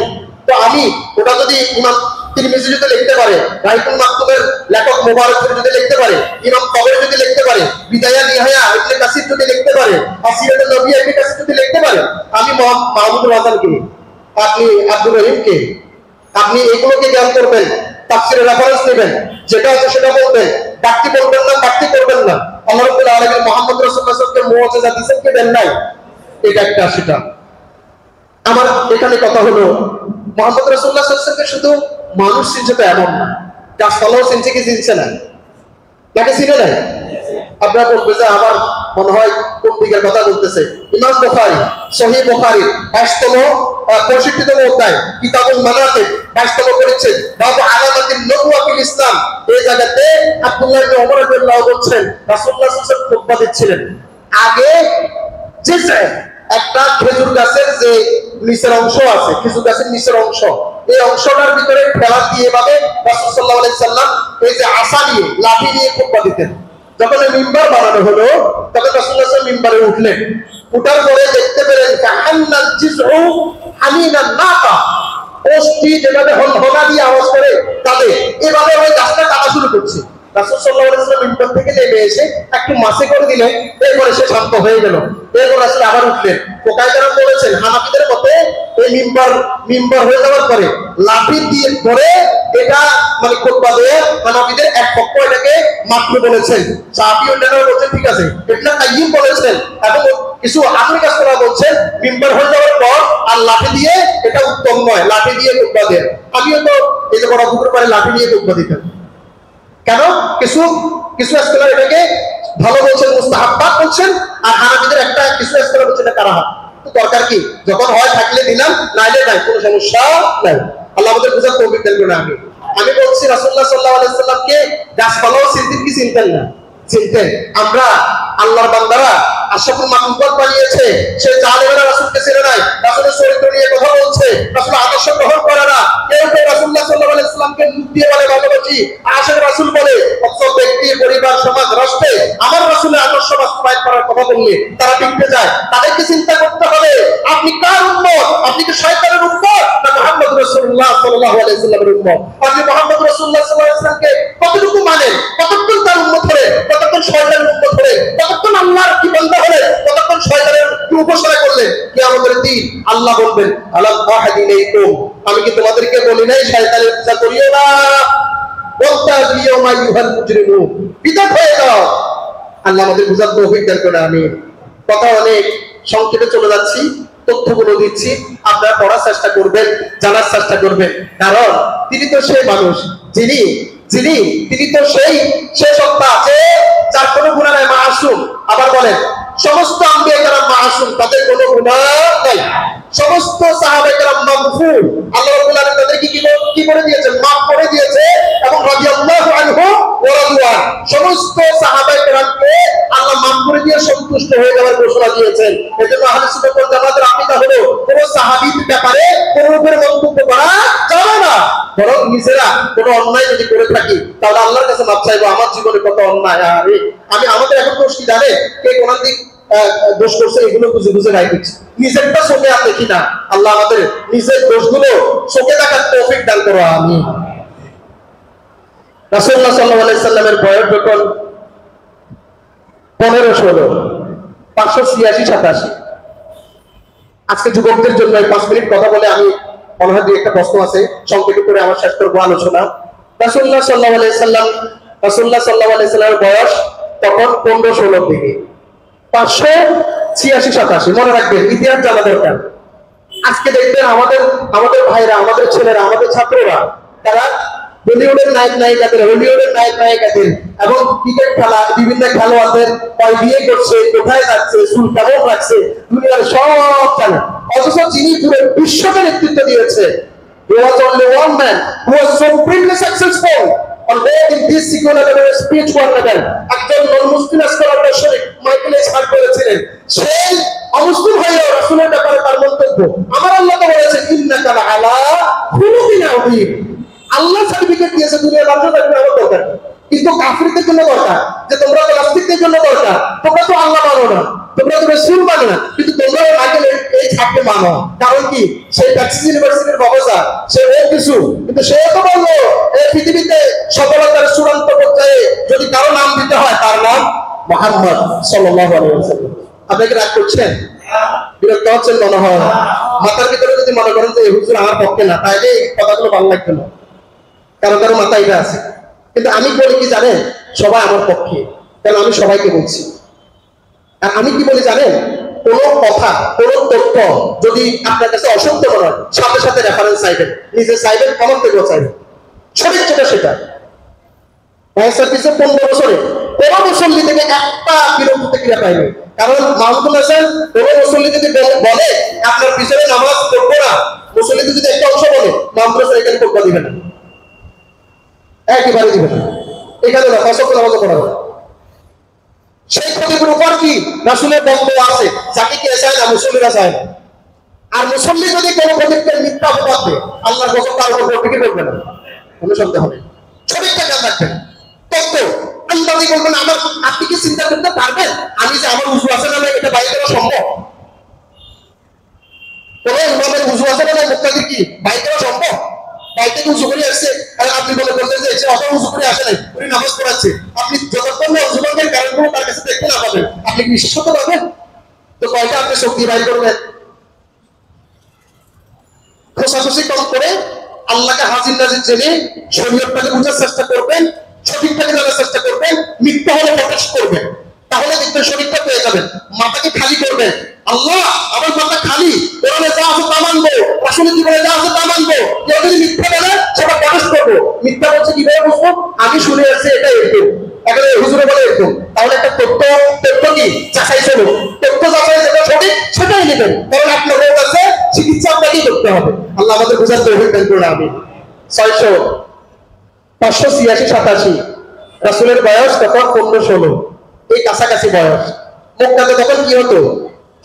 তো আমি ওটা যদি ইমাম তিরমিজি যদি লিখতে পারে, রাহিকুল মাকতুমের লেখক মুবারক যদি লিখতে পারে, ইমাম তাবরি যদি লিখতে পারে, বিদায়া নিহায়া ইবনে কাসির যদি লিখতে পারে, আর সিরাতুন নবী ইবনে কাসির যদি লিখতে পারে, আমি মাহমুদুল হাসান কে, আপনি আব্দুর রহিম কে, আপনি এগুলোকে জ্ঞান করবেন, তাফসীরের রেফারেন্স নেবেন, যেটা আছে সেটা বলবেন, বাড়তি বলবেন না, বাড়তি করবেন না। আল্লাহ রাব্বুল আলামিন মুহাম্মদ রাসূলুল্লাহ সাল্লাল্লাহু আলাইহি ওয়াসাল্লামকে মুআজিজা দিয়েছেন কি দেন নাই? এটা একটা সেটা। আমার এখানে কথা হলো, মুহাম্মদ রাসূলুল্লাহ সাল্লাল্লাহু আলাইহি ওয়াসাল্লামকে শুধু মানুষ চিনছে তো এমন না, গাছপালাও চিনছে কি চিনছে না? তাকে চিনে নাই? আপনারা বলবে যে আমার মনে হয় কোন দিকের কথা বলতেছে। ইমাম বুখারী সহিহ বুখারী 65তম অধ্যায় কিতাবুল মানাকিব 22তম পরিচ্ছেদ বাবু আলামাতিন নবুওয়া ফিল ইসলাম, এই জায়গাতে আব্দুল্লাহ ইবনে ওমর রাদিয়াল্লাহু বলছেন রাসূলুল্লাহ সাল্লাল্লাহু আলাইহি ওয়াসাল্লাম খুতবা দিচ্ছিলেন। আগে যে একটা খেজুর গাছের যে নিচের অংশ আছে, খেজুর গাছের নিচের অংশ, এই অংশটার ভিতরে ফেলা দিয়ে ভাবে রাসূল সাল্লাল্লাহু আলাইহি সাল্লাম এই যে আসা নিয়ে লাঠি নিয়ে খুতবা দিতেন। যখন মিম্বার বানানো হলো তখন রাসূলুল্লাহ সাল্লাল্লাহু আলাইহি ওয়াসাল্লাম মিম্বারে উঠলেন। উঠার পরে দেখতে পেলেন ফাহান্নাল জিজউ হামিনান নাকা, ওষ্ঠি যেভাবে হনহনা দিয়ে আওয়াজ করে তাদের এভাবে ওই গাছটা কাটা শুরু করছে। রাসূল সাল্লাল্লাহু আলাইহি ওয়াসাল্লাম মিম্বার থেকে নেমে এসে একটু মাসে করে দিলেন, এরপরে সে শান্ত হয়ে গেল। এরপর রাসূল আবার উঠলেন। ফুকাহারা বলেছেন হানাফিদের মতে এই মিম্বার হয়ে যাওয়ার পরে লাঠি দিয়ে ধরে এটা মানে খুতবা দিয়ে হানাফিদের এক পক্ষ এটাকে মাকরু বলেছেন, শাফি অন্যান্যরা বলেছেন ঠিক আছে, ইবনে কাইয়িম বলেছেন এবং কিছু আধুনিক আসলারা বলছেন মিম্বার হয়ে যাওয়ার পর আর লাঠি দিয়ে এটা উত্তম নয়, লাঠি দিয়ে খুতবা দেন। আমিও তো এই যে বড় পুকুর পারে লাঠি দিয়ে খুতবা দিতাম। কেন? কিছু স্কলার এটাকে ভালো বলছেন, মুস্তাহাব্বাত বলছেন, আর হানাফিদের একটা কিছু স্কলার বলছেন এটা কারাহাত। তো দরকার কি? যখন হয় থাকলে দিলাম, নাইলে নাই, কোনো সমস্যা নাই। আল্লাহ আমাদের বুঝার তৌফিক দেন। আমি বলছি রাসূলুল্লাহ সাল্লাল্লাহু আলাইহি সাল্লামকে গাছপালাও চিনতেন কি চিনতেন না? চিনতেন। আমরা আল্লাহর বান্দারা আশরাফুল মাখলুকাত বানিয়েছে, সে জালেমেরা রাসূলকে চেনে নাই, রাসূলের চরিত্র নিয়ে কথা বলছে, রাসূল আদর্শ গ্রহণ করে না। কেউ কেউ রাসূলুল্লাহ সাল্লাল্লাহু আলাইহি সাল্লামকে মুখ দিয়ে বলে ভালোবাসি, আশেক রাসূল বলে, অথচ ব্যক্তি পরিবার সমাজ রাষ্ট্রে আমার রাসূলের আদর্শ বাস্তবায়ন করার কথা বললে তারা টিকতে যায়। তাদেরকে চিন্তা করতে হবে আপনি কার উম্মত? আপনি কি শয়তানের উম্মত না মুহাম্মদ রাসূলুল্লাহ সাল্লাল্লাহু আলাইহি সাল্লামের উম্মত? আপনি মুহাম্মদ রাসূলুল্লাহ সাল্লাল্লাহু আলাইহি সাল্লামকে কতটুকু মানেন? কতক্ষণ তার উম্মত হলে, কতক্ষণ শয়তানের উম্মত হলে, কতক্ষণ আল্লাহর কি বান্দা হলে, কতক্ষণ শয়তানের কি উপাসনা করলে? কিয়ামতের দিন আল্লাহ বলবেন আলাম আহাদিনাইকুম, আমি কি তোমাদেরকে বলি নাই শয়তানের পূজা করিও না? ওয়ান্তাযু ইয়াওমা আইয়ুহাল মুজরিমুন, বিদাত হয়ে যাও। আল্লাহ আমাদের বুঝার তৌফিক দান করে। আমি কথা অনেক সংক্ষেপে চলে যাচ্ছি, তথ্যগুলো দিচ্ছি, আপনারা পড়ার চেষ্টা করবেন, জানার চেষ্টা করবেন। কারণ তিনি তো সেই মানুষ তিনি তো সেই সত্তা আছে যার কোনো গুনাহ নাই, মাসুম। আবার বলেন সমস্ত আম্বিয়া কেরাম মাসুম, তাদের কোনো গুনাহ নাই। সমস্ত সাহাবায়ে কেরাম মাগফুর, আল্লাহ রাব্বুল আলামিন তাদেরকে কি করে দিয়েছেন? মাফ করে দিয়েছে। এবং রাদিয়াল্লাহু আনহু ওয়া রাদওয়ান, সমস্ত সাহাবায়ে কেরামকে আল্লাহ মাফ করে দিয়ে সন্তুষ্ট হয়ে যাওয়ার ঘোষণা দিয়েছেন। এজন্য আহলে সুন্নাত ওয়াল জামাতের আকীদা হলো কোন সাহাবীর ব্যাপারে কোন উপরে মন্তব্য করা যাবে না, বরং নিজেরা কোন অন্যায় যদি করে থাকি তাহলে আল্লাহর কাছে মাফ চাইবো। আমার জীবনে কত অন্যায়, আরে আমি আমাদের এখন দোষ কি জানে? কে কোন দিক দোষ করছে এগুলো বুঝে রাই দিচ্ছি, নিজেরটা চোখে আর দেখি না। আল্লাহ আমাদের নিজের দোষগুলো চোখে দেখার তৌফিক দান করো, আমিন। রাসূলুল্লাহ সাল্লাল্লাহু আলাইহি সাল্লামের বয়স যখন 15-16, 586-87, আজকে যুবকদের জন্য 5 মিনিট কথা বলে আমি মনে হয় একটা প্রশ্ন আছে, সংক্ষেপে করে আমার শেষ করবো আলোচনা। রাসূলুল্লাহ সাল্লাল্লাহু আলাইহি সাল্লামের বয়স তখন 15-16 দিকে, 586-87, মনে রাখবেন, ইতিহাস জানা দরকার। আজকে দেখবেন আমাদের ভাইরা, আমাদের ছেলেরা, আমাদের ছাত্ররা, তারা বলিউডের নায়িকাদের, হলিউডের নায়িকাদের এবং ক্রিকেট খেলা বিভিন্ন খেলোয়াড়দের বিয়ে করছে, কোথায় যাচ্ছে, চুল কেমন রাখছে, দুনিয়ার সব জানে। অথচ যিনি পুরো বিশ্বকে নেতৃত্ব দিয়েছে, he was only one man who was supremely successful, on both in this secular level and spiritual level. একজন non-Muslim scholar শরীফ মাইকেল ইসহাক বলেছিলেন, সেই অমুসলিম ভাইও রাসূলের ব্যাপারে তার মন্তব্য, আমার আল্লাহ তো বলেছেন ইন্নাকা লাআলা খুলুকিন আযীম। আল্লাহ সার্টিফিকেট দিয়েছে দুনিয়ার মানুষের জন্য আমার দরকার, কিন্তু কাফিরদের জন্য দরকার, যে তোমরা তো নাস্তিকদের জন্য দরকার, তোমরা তো আল্লাহ মানো না, তোমরা তো রাসূল মানো না, কিন্তু তোমরা মাইকেল এই ছাপকে মানো। কারণ কি, সেই টেক্সাস ইউনিভার্সিটির প্রফেসর, সে ও কিছু, কিন্তু সে তো বললো এই পৃথিবীতে সফলতার চূড়ান্ত পর্যায়ে যদি কারো নাম দিতে হয় তার নাম মুহাম্মদ সাল্লাল্লাহু আলাইহি ওয়াসাল্লাম। আপনি কি রাগ করছেন? বিরক্ত হচ্ছেন মনে হয়? মাথার ভিতরে যদি মনে করেন যে এই হুজুর আমার পক্ষে না, তাহলে এই কথাগুলো ভালো লাগবে না। কারো কারো মাথায় এটা আছে, কিন্তু আমি বলি কি জানেন, সবাই আমার পক্ষে, কারণ আমি সবাইকে বলছি। আর আমি কি বলি জানেন, কোন কথা কোন তথ্য যদি আপনার কাছে অসত্য মনে হয়, সাথে সাথে রেফারেন্স চাইবেন, নিজে চাইবেন, কমন থেকেও চাইবেন, সঠিক যেটা সেটা। 15 বছরে কোন মুসল্লি থেকে একটা বিরোধ প্রতিক্রিয়া পাইনি। কারণ মাহমুদুল হাসান কোন মুসল্লি যদি বলে আপনার পিছনে নামাজ পড়বো না, মুসল্লি যদি একটা অংশ বলে মাহমুদুল হাসান এখানে পড়বা দিবে না, একেবারে দিবে না, এখানে না, পাঁচওয়াক্ত নামাজ পড়া হবে। সেই ক্ষতির উপর কি রাসূলের বক্তব্য আছে, যাকে কে চায় না, মুসল্লিরা চায় না। আর মুসল্লি যদি কোনো ক্ষতিকে মিথ্যা অপবাদ দেয়, আল্লাহর গজব তার উপর টিকে পড়বে না, কোনো সন্দেহ নেই। সঠিকটা জ্ঞান রাখবেন। তত্ত্ব আল্লাহ বলবেন, আমার আপনি কি চিন্তা করতে পারবেন আমি যে আমার উজু আছে না এটা বাইরে দেওয়া সম্ভব? কোন ইমামের উজু আছে না মুক্তাদির কি বাইরে দেওয়া সম্ভব? বাইরে থেকে উজু করে আসছে, আর আপনি মনে করছেন যে সে অত উজু করে আসে নাই, উনি নামাজ পড়াচ্ছে, আপনি যতক্ষণ না উজু করবেন কারণগুলো তার কাছে দেখতে না পাবেন, আপনি কি বিশ্বাস করতে পারবেন? তো কয়টা আপনি শক্তি বাইর করবেন? খোসাখুসি কম করে আল্লাহকে হাজির নাজির জেনে শরীয়তটাকে বুঝার চেষ্টা করবেন, সঠিকটাকে জানার চেষ্টা করবেন, মিথ্যা হলে প্রকাশ করবেন, তাহলে দেখবেন সঠিকটা পেয়ে যাবেন। মাথাকে খালি করবেন, আল্লাহ আমার মাথা খালি, কোরআনে যা আছে তা মানবো, রাসূলের জীবনে যা আছে তা মানবো, কেউ যদি মিথ্যা বলে সেটা প্রকাশ করবো। মিথ্যা বলছে কিভাবে বুঝবো? আমি শুনে আসছি এটা এরকম, এখানে হুজুরে বলে এরকম, তাহলে একটা তথ্য কি যাচাই চলো, তথ্য যাচাই যেটা সঠিক সেটাই নেবেন, কারণ আপনার রোগ আছে, চিকিৎসা আপনাকেই করতে হবে। আল্লাহ আমাদের বোঝার তৌফিক দান করুন, আমিন। 586-87 রাসূলের বয়স তখন 15-16, এই কাছাকাছি বয়স। মক্কাতে তখন কি হতো,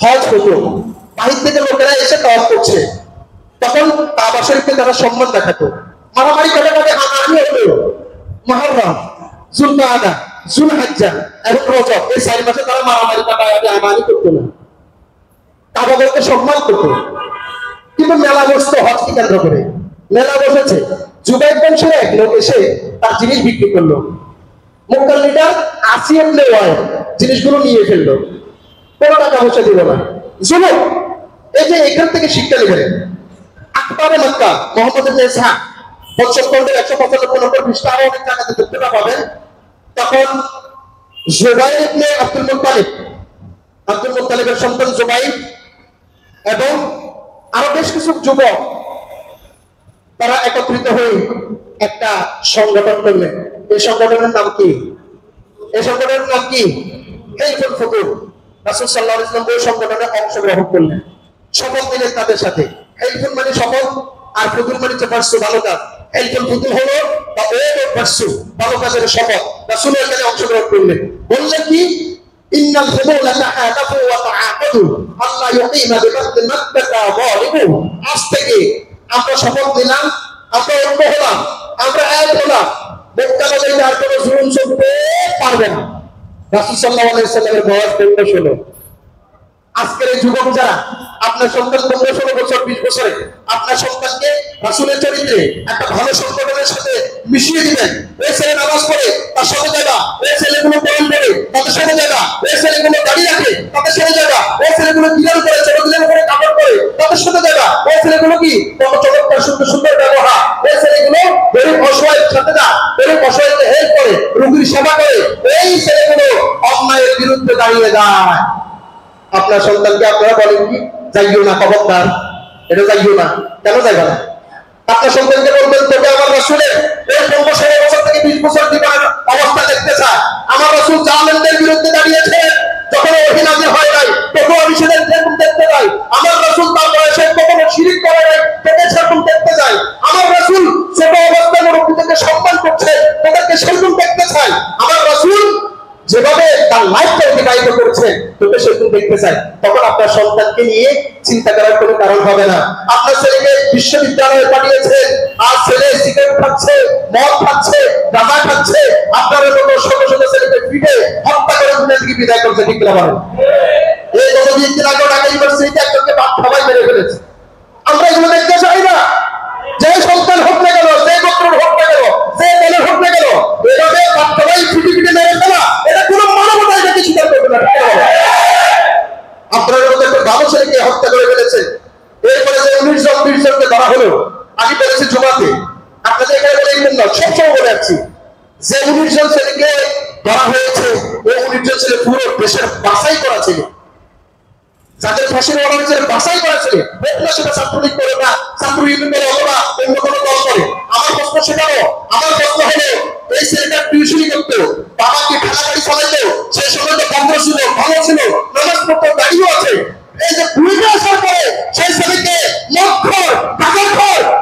হজ হতো, বাহির থেকে লোকেরা এসে তাওয়াফ করছে, তখন কাবা শরীফকে তারা সম্মান দেখাতো, মারামারি কাটাকাটি হানাহানি হতো। মুহররম, যুলকাদা, যুলহিজ্জা এবং রজব, এই 4 মাসে তারা মারামারি কাটাকাটি হানাহানি করতো না, কাবাকে সম্মান করতো। কিন্তু মেলা বসতো হজকে কেন্দ্র করে, মেলা বসেছে, জুবাইর বংশের এক লোক এসে তার জিনিস বিক্রি করলো, মক্কার লিডার আসিয়া ইবনে ওয়াইল জিনিসগুলো নিয়ে ফেললো, কোনো টাকা পয়সা দিল না। জুলুম, এই যে এখান থেকে শিক্ষা নেবেন। আকবরে মক্কা মুহাম্মদ ইবনে ইসহাক বৎসখণ্ডের 195 নম্বর পৃষ্ঠা, আরো অনেক জায়গাতে তথ্যটা পাবেন। তখন জুবাইর ইবনে আব্দুল মুত্তালিবের সন্তান জুবাইর এবং আরো বেশ কিছু যুবক তারা একত্রিত হয়ে একটা সংগঠন করলেন। এই সংগঠনের নাম কি? হিলফুল ফুতুর। রাসূল সাল্লাল্লাহু আলাইহি ওয়াসাল্লাম ওই সংগঠনে অংশগ্রহণ করলেন, শপথ নিলেন তাদের সাথে। হিলফুল মানে শপথ, আর ফুতুর মানে পারসু, ভালো কাজ। হিলফুল ফুতুর হলো বা ওই পারসু, ভালো কাজের শপথ। রাসূল এখানে অংশগ্রহণ করলেন, বললেন কি, ইন্নাল ফুতুলা তাহাদাফু ওয়া তাআকাদু আল্লাহ ইউকিমা বিবাদি মাক্কাতা যালিমু। আজ থেকে আমরা শপথ নিলাম, আমরা ঐক্য হলাম, আমরা এক হলাম, মক্কা নগরীতে আর কোনো জুলুম চলতে পারবে না। রাসূল সাল্লাল্লাহু আলাইহি ওয়াসাল্লামের বয়স 15-16। আজকের এই যুবক যারা, আপনার সন্তান 15-16 বছর, 20 বছরে, আপনার সন্তানকে রাসূলের চরিত্রে একটা ভালো সংগঠনের সাথে মিশিয়ে দিবেন। ওই ছেলে নামাজ পড়ে তার সাথে যাবা, ওই ছেলেগুলো কোরআন পড়ে তাদের সাথে যাবা, ওই ছেলেগুলো দাড়ি রাখে তাদের সাথে যাবা, ওই ছেলেগুলো কিরাম করে ছোটদের উপরে কাপড় পরে তাদের সাথে যাবা, ওই ছেলেগুলো কি কত চমৎকার সুন্দর সুন্দর ব্যবহার, ওই ছেলেগুলো গরিব অসহায়ের সাথে যায়, গরিব অসহায়কে হেল্প করে, রোগীর সেবা করে, এই ছেলেগুলো অন্যায়ের বিরুদ্ধে দাঁড়িয়ে যায়। আপনার সন্তানকে আপনারা বলেন কি, যাইও না, খবরদার, এটা যাইও না, কেন যাইবা না? আপনার সন্তানকে বলবেন, তোকে আমার রাসূলের এই 15-16 বছর থেকে 20 বছর জীবনের অবস্থা দেখতে চায়। আমার রাসূল জালেমদের বিরুদ্ধে দাঁড়িয়েছে, যখন ওহী নাযিল হয় নাই তখন আমি সেটা দেখতে চাই। আমার রাসূল তার বয়সে কখনো শিরক করে নাই, তোকে সেরকম দেখতে চাই। আমার রাসূল ছোট অবস্থায় মুরব্বীদেরকে সম্মান করছে, তোকে যেভাবে তার লাইফটা অতিবাহিত করছে তোকে সেরকম দেখতে চাই, তখন আপনার সন্তানকে নিয়ে চিন্তা করার কোনো কারণ হবে না। আপনার ছেলেকে বিশ্ববিদ্যালয়ে পাঠিয়েছেন, আর ছেলে সিগারেট খাচ্ছে, মদ খাচ্ছে, গাঁজা খাচ্ছে, আপনার মতো শত শত ছেলেকে পিঠে হত্যা করে দুনিয়া থেকে বিদায় করছে, ঠিক না বলেন? এই গত 2 দিন আগে ঢাকা ইউনিভার্সিটিতে একজনকে বাপ সবাই মেরে ফেলেছে। আমরা এগুলো দেখতে চাই না। যে সন্তান হোক না কেন, যে গোত্র হোক না কেন, যে দলের হোক না কেন, এভাবে বাপ সবাই পিঠে পিঠে মেরে ফেলা, এটা কোনো মানবতা এটাকে স্বীকার করবে না। আপনার মতো একটা ভালো ছেলেকে হত্যা করে ফেলেছে। এরপরে যে 19 জন 20 জনকে ধরা হলো, আমি বলেছি জুমাতে, আপনাদের এখানে বলে না, সবসময় বলে যাচ্ছি, যে 19 জন ছেলেকে ধরা হয়েছে, ওই 19 জন ছেলে পুরো দেশের বাছাই করা ছিল, যাদের ফাঁসির অর্ডার হয়েছে বাছাই করা ছিল। সেটা ছাত্রলীগ করে না, ছাত্র ইউনিয়ন করে অথবা অন্য কোনো দল করে। আমার প্রশ্ন সেটাও, আমার প্রশ্ন হলো, এই ছেলেটা টিউশনি করতো, বাবাকে ঠেলা গাড়ি চালাইতো, সেই সময় তো বন্ধ ছিল, ভালো ছিল, নামাজ পড়তো, দাঁড়িয়েও আছে। এই যে ভূমিকা আসার পরে সেই ছেলেকে মক্ষর টাকার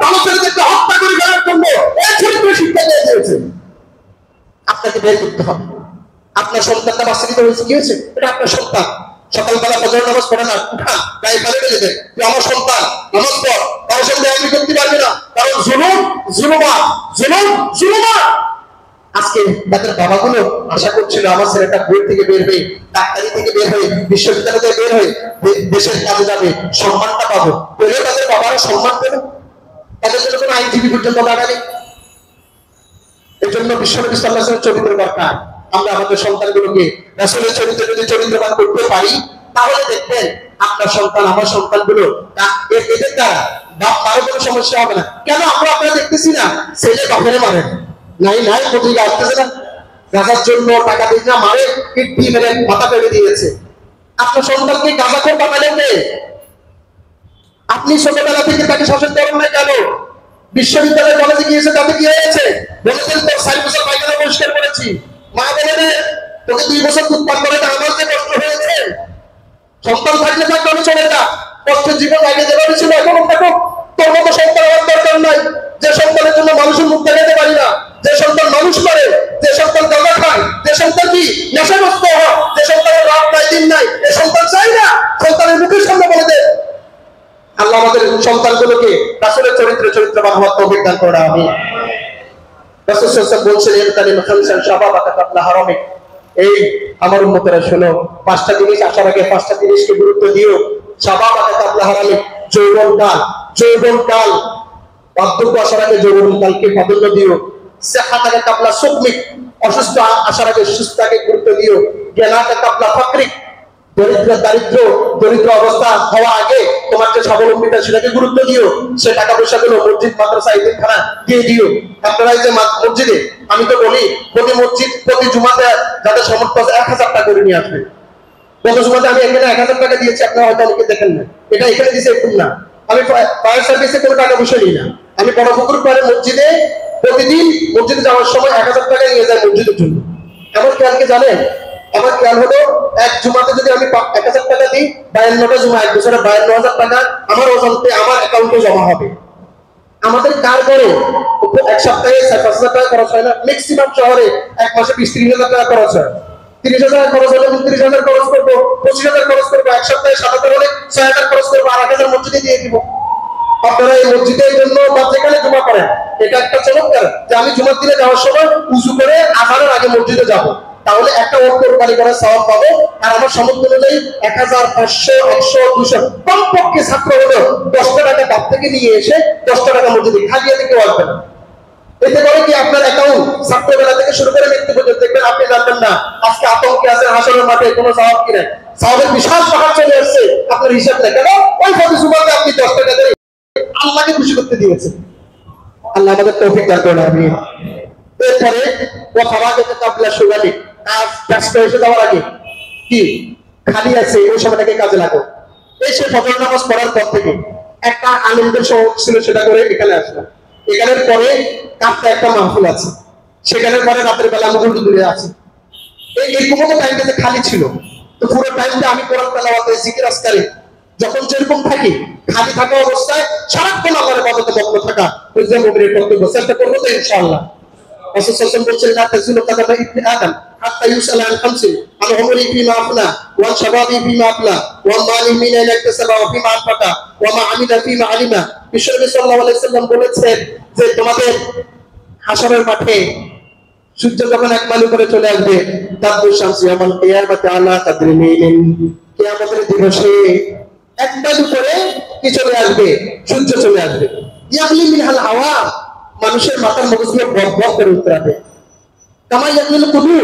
ভালো ছেলেদেরকে হত্যা করে ফেলার জন্য এই চরিত্র শিক্ষা দিয়ে দিয়েছে। আপনাকে বের করতে হবে। আপনার সন্তানটা বাচ্চাটিতে হয়েছে, কি হয়েছে? এটা আপনার সন্তান। সকালবেলা ফজর নামাজ পড়ে না, উঠা গায়ে ফেলে ফেলে দেন, আমার সন্তান নামাজ পড়, কারোর সঙ্গে আমি করতে পারবে না, কারণ জুলুম জুলুমা। আজকে তাদের বাবাগুলো আশা করছিল আমার ছেলেটা বই থেকে বের হয়ে, ডাক্তারি থেকে বের হয়ে, বিশ্ববিদ্যালয় থেকে বের হয়ে দেশের কাজে যাবে, সম্মানটা পাবো। পেলে তাদের বাবারা সম্মান পেল, তাদের জন্য কোনো আইনজীবী পর্যন্ত লাগানি। এই জন্য বিশ্বনবী সাল্লাল্লাহু আলাইহি ওয়াসাল্লামের চরিত্র দরকার। আমরা আমাদের সন্তানগুলোকে রাসূলের চরিত্র যদি চরিত্রবান করতে পারি, তাহলে দেখবেন আপনার সন্তান, আমার সন্তানগুলো এদের দ্বারা বাপ মারও কোনো সমস্যা হবে না। কেন আমরা আপনারা দেখতেছি না ছেলে বাপেরে মারে নাই পত্রিকা আসতেছে না, গাজার জন্য টাকা দিয়ে না মারে, পিঠি মেরে মাথা ফেলে দিয়েছে। আপনার সন্তানকে গাজাখোর বানালেন কে? আপনি ছোটবেলা থেকে তাকে শাসন করেন না কেন? বিশ্ববিদ্যালয় কলেজে গিয়েছে, তাতে কি হয়েছে? বলেছেন তো 4 বছর পায়খানা পরিষ্কার করেছি। মা বলে তোকে 2 বছর দুধ পান করে আমার যে কষ্ট হয়েছে। সন্তান থাকলে থাকলে আমি চলে যা, কষ্টের জীবন আগে যেভাবে ছিল এখনো থাকো। তোর মতো সন্তান আমার দরকার নাই, যে সন্তানের জন্য মানুষের মুখ দেখাতে পারি না, যে সন্তান মানুষ করে, যে সন্তান গাঁজা খায়, যে সন্তান কি নেশাগ্রস্ত হয়, যে সন্তানের রাত নাই দিন নাই, এই সন্তান চাই না। সন্তানের মুখের সামনে বলে দে। আল্লাহ আমাদের সন্তানগুলোকে রাসূলের চরিত্রবান হওয়ার তৌফিক দান করুন, আমিন। রাসূল সাল্লাল্লাহু আলাইহি ওয়াসাল্লাম বলছেন, ইরতানিম খামসান শাবাবাকা কাবলা হারামিক। এই আমার উম্মতেরা শোনো, 5টা জিনিস আসার আগে 5টা জিনিসকে গুরুত্ব দিও। শাবাবাকা কাবলা হারামিক, যৌবনকাল, বার্ধক্য আসার আগে যৌবনকালকে প্রাধান্য দিও। সিহাতাকা কাবলা সুকমিক, অসুস্থ আসার আগে সুস্থতাকে গুরুত্ব দিও। জ্ঞানাকা কাবলা ফাকরিক, দরিদ্র অবস্থা হওয়া আগে তোমার যে স্বাবলম্বিতা সেটাকে গুরুত্ব দিও। সে টাকা পয়সা গুলো মসজিদ, মাদ্রাসা, ইতিমখানা দিয়ে দিও। আপনারা এই যে মসজিদে, আমি তো বলি প্রতি মসজিদ প্রতি জুমাতে যাদের সামর্থ্য আছে 1000 টাকা করে নিয়ে আসবে। গত জুমাতে আমি এখানে 1000 টাকা দিয়েছি, আপনারা হয়তো অনেকে দেখেন না। এটা এখানে দিয়েছে একটু না, আমি ফায়ার সার্ভিসে কোনো টাকা পয়সা নিই না। আমি বড়পুকুর পাড়ে মসজিদে প্রতিদিন মসজিদে যাওয়ার সময় 1000 টাকা নিয়ে যাই মসজিদের জন্য। এমন খেয়ালকে জানেন, আমার খেয়াল হলো এক জুমাতে যদি আমি 1000 টাকা দিই, 52টা জুমা, এক বছরে 52,000 টাকা আমার অজান্তে আমার অ্যাকাউন্টে জমা হবে। আমাদের কার করে এক সপ্তাহে 5,000 টাকা খরচ হয় না? ম্যাক্সিমাম শহরে এক মাসে 20-30,000 টাকা খরচ হয়। 30,000 খরচ হলে 29,000 খরচ করবো, 25,000 খরচ করবো, এক সপ্তাহে 7,000 হলে 6,000 খরচ করবো, আর 8,000 মসজিদে দিয়ে দিব। আপনারা এই মসজিদের জন্য বা যেখানে জমা করেন, এটা একটা চমৎকার যে আমি জুমার দিনে যাওয়ার সময় উজু করে আজানের আগে মসজিদে যাব, তাহলে একটা ওয়াক্ত কোরবানি করার সওয়াব পাবো। আর আমার সামর্থ্য অনুযায়ী 1000, 500, 100, 200 কমপক্ষে ছাত্র হলেও 10টা টাকা বাপ থেকে নিয়ে এসে 10টা টাকা মসজিদে খালি হাতে কেউ আসবে না। এতে করে কি আপনার অ্যাকাউন্ট ছাত্রবেলা থেকে শুরু করে মৃত্যু পর্যন্ত দেখবেন, আপনি জানবেন না আজকে আতঙ্কে আছেন হাসরের মাঠে, কোনো সওয়াব কি নাই, সওয়াবের বিশাল পাহাড় চলে আসছে, আপনার হিসাব নেই। কেন? ওই প্রতি জুমাতে আপনি 10 টাকা দিয়ে আল্লাহকে খুশি করতে দিয়েছেন। আল্লাহ আমাদের তৌফিক দান করুন, আমিন। এরপরে ও ফাওয়াদিকা কাবলা শুগালি, কাজ ব্যস্ত এসে যাওয়ার আগে কি খালি আছে ওই সময়টাকে কাজে লাগো। এই সে ফজর নামাজ পড়ার পর থেকে একটা আনন্দের শহর ছিল, সেটা করে এখানে আসলাম। এখানের পরে কাপটা একটা মাহফিল আছে, সেখানের পরে রাতের বেলা মুঘল দূরে আছে। এই কোনো টাইমটাতে খালি ছিল, তো পুরো টাইমটা আমি কোরআন তেলাওয়াতে, জিকির আজকারে যখন যেরকম থাকি, খালি থাকা অবস্থায় সারাক্ষণ আল্লাহর ইবাদতে মগ্ন থাকা, ওই যে মুমিনের কর্তব্য, চেষ্টা করবো তো ইনশাআল্লাহ। রাসূল সাল্লাল্লাহু আলাইহি ওয়াসাল্লাম বলছেন, লা তাযুলু কাদামা ইবনি আদম حتى يسأل عن خمس عن عمره فيما أفنى وعن شبابه فيما أبلى وعن ماله من أين اكتسب وفيما أنفق وما عمل فيما علم বিশ্বনবী সাল্লাল্লাহু আলাইহি সাল্লাম বলেছেন যে তোমাদের হাশরের মাঠে সূর্য যখন এক মাইল করে চলে আসবে তাদু শামসু ইয়ামাল কিয়ামাতি আলা কাদরি মিলিন কিয়ামতের দিবসে এক মাইল করে কি চলে আসবে সূর্য চলে আসবে ইয়াগলি মিনহাল হাওয়া মানুষের মাথার মগজগুলো বক বক করে উতরাবে কামাই ইয়াগলিল কুদু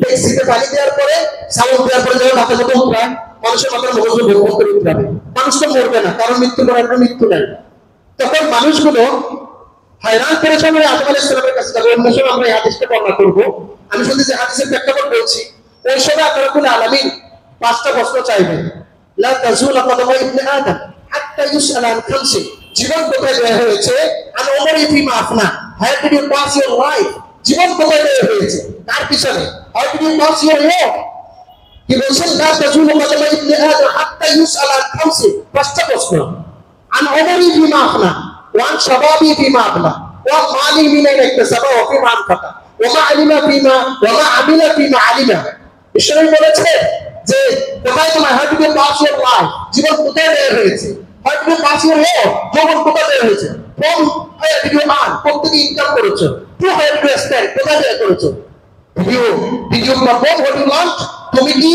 ট্যাক্সিতে পানি দেওয়ার পরে সাউন্ড দেওয়ার পরে যখন মাথার মধ্যে উতরায় মানুষের মাথার মগজগুলো বক বক করে উতরাবে মানুষ তো মরবে না কারণ মৃত্যু করার মৃত্যু নাই তখন মানুষগুলো hayran pereşan হয়ে আদম আলাইহিস সালামের কাছে যাবে অন্য সময় আমরা এই হাদিসটা বর্ণনা করব আমি শুধু যে হাদিসের প্রেক্ষাপট বলছি ওই সময় আল্লাহ রাব্বুল আলামিন পাঁচটা প্রশ্ন চাইবেন লা তাজুল কদম ইবনে আদম হাত্তা ইউসআল আন খামসি জীবন কোথায় দেয়া হয়েছে আন উমরি ফিমা আফনা how did you pass your life জীবন কোথায় দেয়া হয়েছে তার পিছনে how did you pass your life কি বলছেন লা তাজুল কদম ইবনে আদম হাত্তা ইউসআল আন খামসি পাঁচটা প্রশ্ন আন উমরি ফিমা আফনা وعن شبابي فيما أبلى ومالي من أين اكتسب وفيما أنفق وما علم فيما وما عمل فيما علم বিশ্বনবী বলেছেন যে কোথায় তোমার how do you pass your life জীবন কোথায় দেয়া হয়েছে how do you pass your life জীবন কোথায় দেয়া হয়েছে from where do you earn কোথেকে ইনকাম করেছো to where do you spend কোথায় দেয়া করেছো did you perform what you learn তুমি কি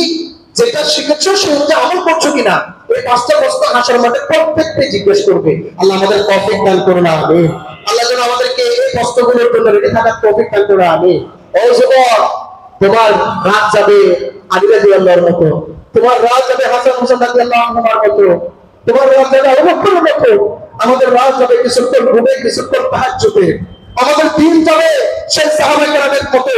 যেটা শিখেছো সেটা আমল করছো কিনা এই পাঁচটা প্রশ্ন হাসর মাঠে প্রত্যেককে জিজ্ঞেস করবে আল্লাহ আমাদের তৌফিক দান করুন আমিন আল্লাহ যেন আমাদেরকে এই প্রশ্নগুলোর জন্য রেডি থাকার তৌফিক দান করুন আমিন ও যুবক তোমার রাত যাবে আলী রাদিয়াল্লাহর মতো তোমার রাত যাবে হাসান হোসেন রাদিয়াল্লাহু আনহুর মতো তোমার রাত যাবে আবু বকরের মতো আমাদের রাত যাবে কিছুক্ষণ ঘুমে কিছুক্ষণ তাহাজ্জুদে আমাদের দিন যাবে সেই সাহাবায়ে কেরামের মতো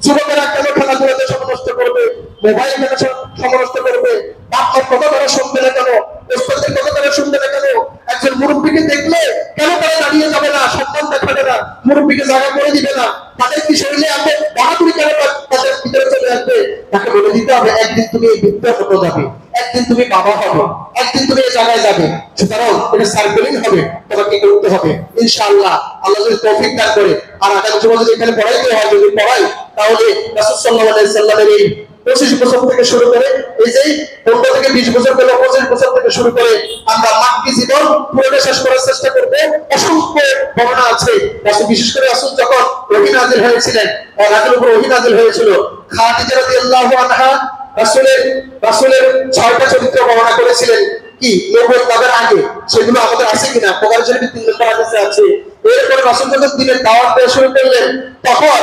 যুবকেরা কেন খেলাধুলাতে সময় নষ্ট করবে মোবাইল কেন সময় নষ্ট করবে বাপমার কথা তারা শুনবে না কেন ওস্তাদের কথা তারা শুনবে না কেন একজন মুরব্বীকে দেখলে কেন তারা দাঁড়িয়ে যাবে না সম্মান দেখাবে না মুরব্বীকে জায়গা করে দিবে না তাদের কি শরীরে এত বাহাদুরি কেন তাদের ভিতরে চলে আসবে তাকে বলে দিতে হবে একদিন তুমি এই বিদ্যা হতে যাবে একদিন তুমি বাবা হবে একদিন তুমি এই জায়গায় যাবে সুতরাং এটা সার্কেলিং হবে তোমাকে করতে হবে ইনশাআল্লাহ আল্লাহ যদি তৌফিক দান করে আর আগামী জীবনে যদি এখানে পড়াইতে হয় যদি পড়াই তাহলে রাসূল সাল্লাল্লাহু আলাইহি সাল্লামের এই 25 বছর থেকে শুরু করে এই যে 15 থেকে 20 বছর পরে 25 বছর থেকে শুরু করে আমরা মাক্কি জীবন পুরো শেষ করার চেষ্টা করব অসংখ্য বর্ণনা আছে বিশেষ করে রাসূল যখন ওহী নাযিল হয়েছিলেন রাতের উপর ওহী নাযিল হয়েছিল খাদিজা রাদিয়াল্লাহু আনহা রাসূলের 6টা চরিত্র বর্ণনা করেছিলেন কি নবুয়ত লাভের আগে সেগুলো আমাদের আছে কিনা বুখারী শরীফে 3 নম্বর হাদিসে আছে এরপরে রাসূল যখন দিনের দাওয়াত দেওয়া শুরু করলেন তখন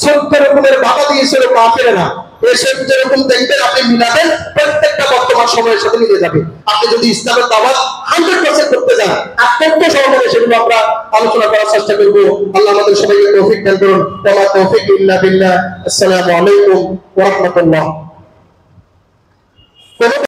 70 রকমের বাধা দিয়েছিল কাফেররা এসে যেরকম দেখবেন আপনি মিলাবেন প্রত্যেকটা বর্তমান সময়ের সাথে মিলে যাবে আপনি যদি ইসলামের দাওয়াত 100% করতে যান আত্মত্ব সহকারে সেগুলো আমরা আলোচনা করার চেষ্টা করব আল্লাহ আমাদের সবাইকে তৌফিক দান করুন ওয়া তৌফিক ইল্লা বিল্লাহ আসসালামু আলাইকুম ওয়া রাহমাতুল্লাহ